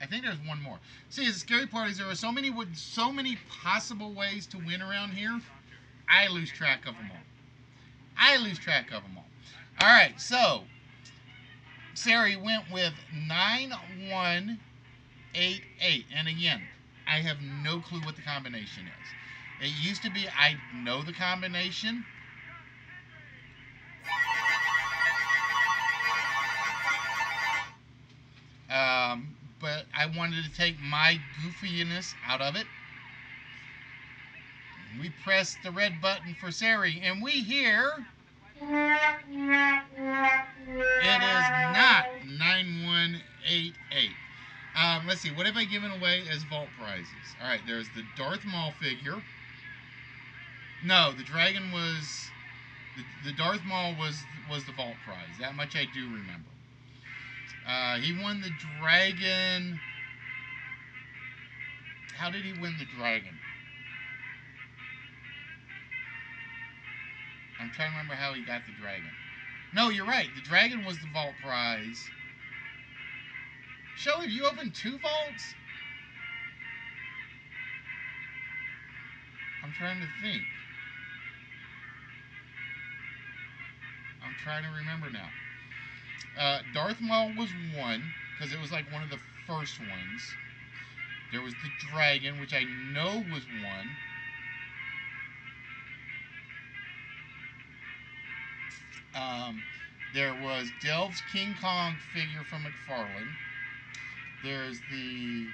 I think there's one more. See, the scary part is there are so many possible ways to win around here. I lose track of them all. All right, so Sari went with 9188, and again, I have no clue what the combination is. It used to be I know the combination. But I wanted to take my goofiness out of it. We press the red button for Sari, and we hear it is not 9188. Let's see, what have I given away as vault prizes? All right, there's the Darth Maul figure. No, the dragon was the Darth Maul was the vault prize. That much I do remember. He won the dragon. How did he win the dragon? I'm trying to remember how he got the dragon. No, you're right. The dragon was the vault prize. Shelly, have you opened 2 vaults? I'm trying to think. I'm trying to remember now. Darth Maul was 1, because it was like one of the first ones. There was the Dragon, which I know was one. There was Delve's King Kong figure from McFarlane. There's the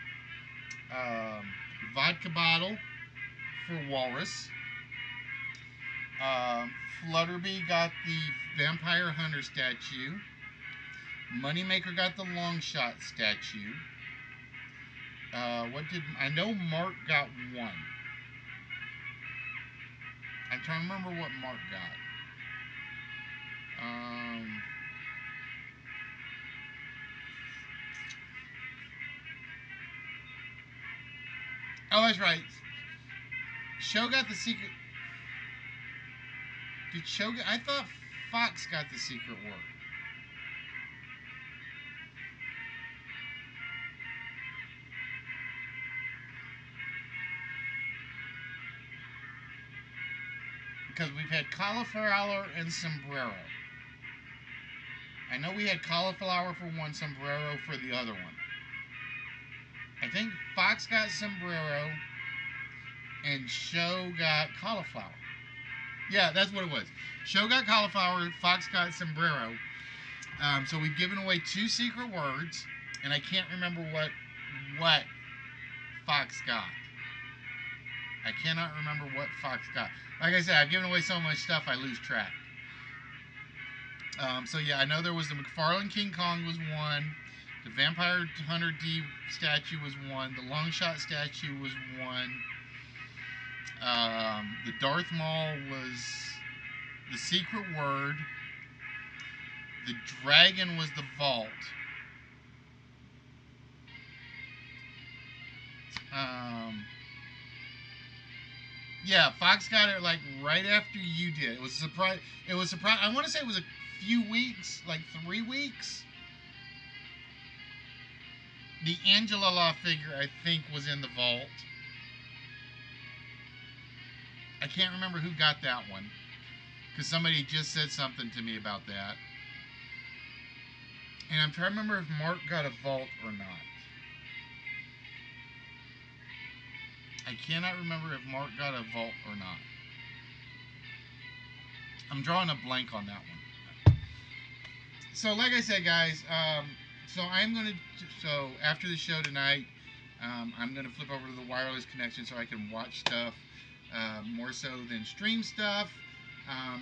vodka bottle for Walrus. Flutterby got the Vampire Hunter statue. Moneymaker got the Long Shot statue. I know Mark got one. I'm trying to remember what Mark got. Oh, that's right. Show got the secret. Did Show get? I thought Fox got the secret word. Because we've had cauliflower and sombrero. I know we had cauliflower for one, sombrero for the other one. I think Fox got sombrero and Show got cauliflower. Yeah, that's what it was. Show got cauliflower, Fox got sombrero. So we've given away 2 secret words, and I can't remember what Fox got. I cannot remember what Fox got. Like I said, I've given away so much stuff I lose track. So yeah, I know there was the McFarlane King Kong was one. The Vampire Hunter D statue was one. The Long Shot statue was one. The Darth Maul was the secret word. The Dragon was the vault. Yeah, Fox got it like right after you did. It was a surprise. It was surprise. I want to say it was a few weeks, like 3 weeks. The Angela Law figure, I think, was in the vault. I can't remember who got that one, because somebody just said something to me about that. And I'm trying to remember if Mark got a vault or not. I cannot remember if Mark got a vault or not. I'm drawing a blank on that one. So, like I said, guys, so after the show tonight, I'm gonna flip over to the wireless connection so I can watch stuff more so than stream stuff.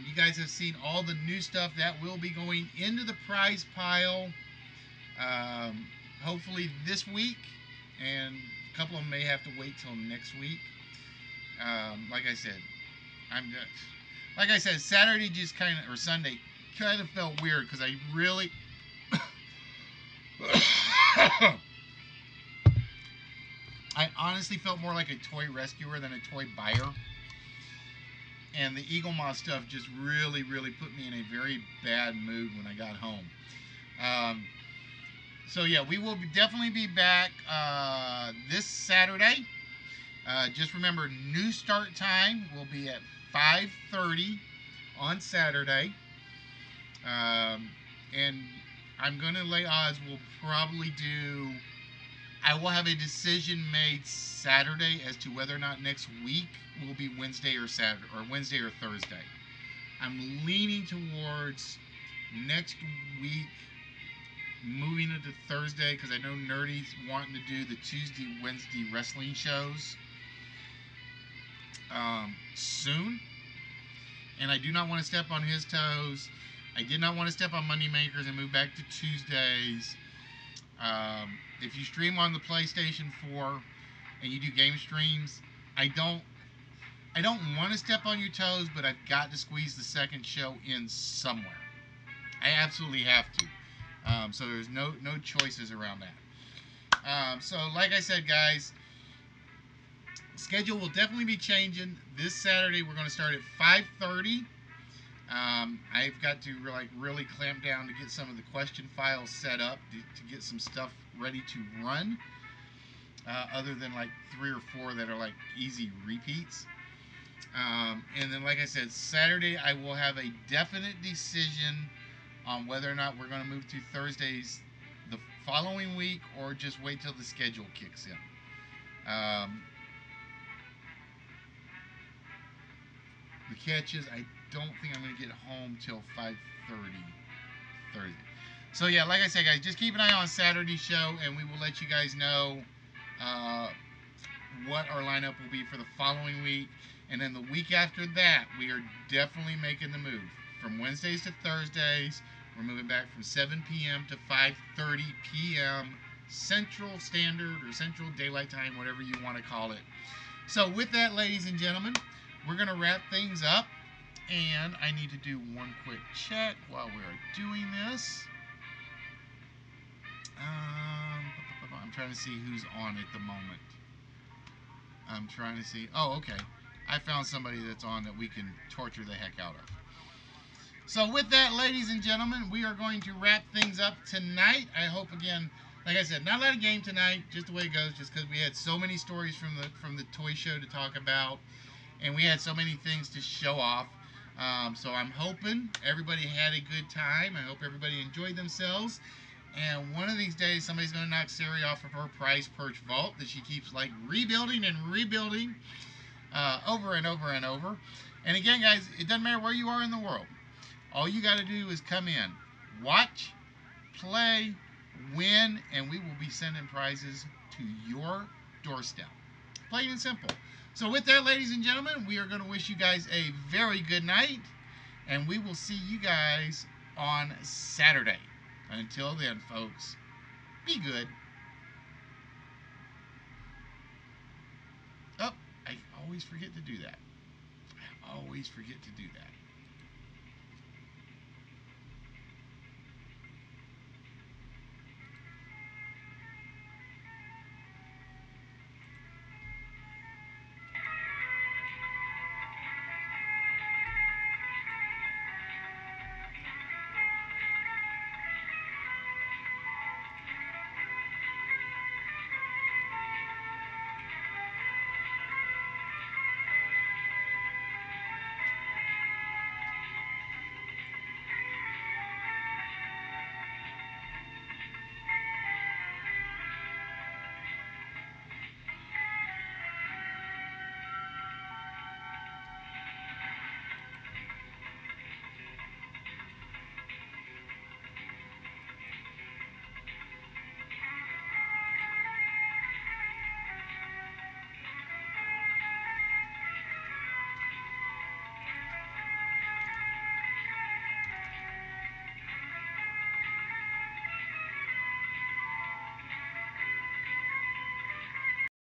You guys have seen all the new stuff that will be going into the prize pile. Hopefully this week, and a couple of them may have to wait till next week. Like I said, Saturday just kind of, or Sunday, kind of felt weird because I really, I honestly felt more like a toy rescuer than a toy buyer. And the Eagle Moth stuff just really, really put me in a very bad mood when I got home. So yeah, we will definitely be back this Saturday. Just remember, new start time will be at 5:30 on Saturday. And I'm going to lay odds we'll probably do... I will have a decision made Saturday as to whether or not next week will be Wednesday or Saturday, or Wednesday or Thursday. I'm leaning towards next week moving into Thursday, because I know Nerdy's wanting to do the Tuesday, Wednesday wrestling shows soon, and I do not want to step on his toes. I did not want to step on Moneymakers and move back to Tuesdays. If you stream on the PlayStation 4 and you do game streams, I don't want to step on your toes, but I've got to squeeze the second show in somewhere. I absolutely have to. So there's no choices around that. So like I said, guys, schedule will definitely be changing. This Saturday we're going to start at 5:30. I've got to really clamp down to get some of the question files set up to get some stuff ready to run. Other than like 3 or 4 that are like easy repeats. And then, like I said, Saturday I will have a definite decision on whether or not we're going to move to Thursdays, the following week or just wait till the schedule kicks in. The catch is I don't think I'm going to get home till 5:30 Thursday. So yeah, like I said, guys, just keep an eye on Saturday's show, and we will let you guys know what our lineup will be for the following week. And then the week after that, we are definitely making the move. From Wednesdays to Thursdays, we're moving back from 7 p.m. to 5:30 p.m. Central Standard or Central Daylight Time, whatever you want to call it. So with that, ladies and gentlemen, we're going to wrap things up. And I need to do one quick check while we're doing this. I'm trying to see who's on at the moment. I'm trying to see. Oh, okay. I found somebody that's on that we can torture the heck out of. So with that, ladies and gentlemen, we are going to wrap things up tonight. I hope, again, like I said, not a lot of game tonight, just the way it goes, just because we had so many stories from the toy show to talk about, and we had so many things to show off. So I'm hoping everybody had a good time. I hope everybody enjoyed themselves. And one of these days, somebody's going to knock Sari off of her prize perch vault that she keeps like rebuilding and rebuilding over and over and over. And again, guys, it doesn't matter where you are in the world. All you got to do is come in, watch, play, win, and we will be sending prizes to your doorstep. Plain and simple. So with that, ladies and gentlemen, we are going to wish you guys a very good night, and we will see you guys on Saturday. Until then, folks, be good. Oh, I always forget to do that. I always forget to do that.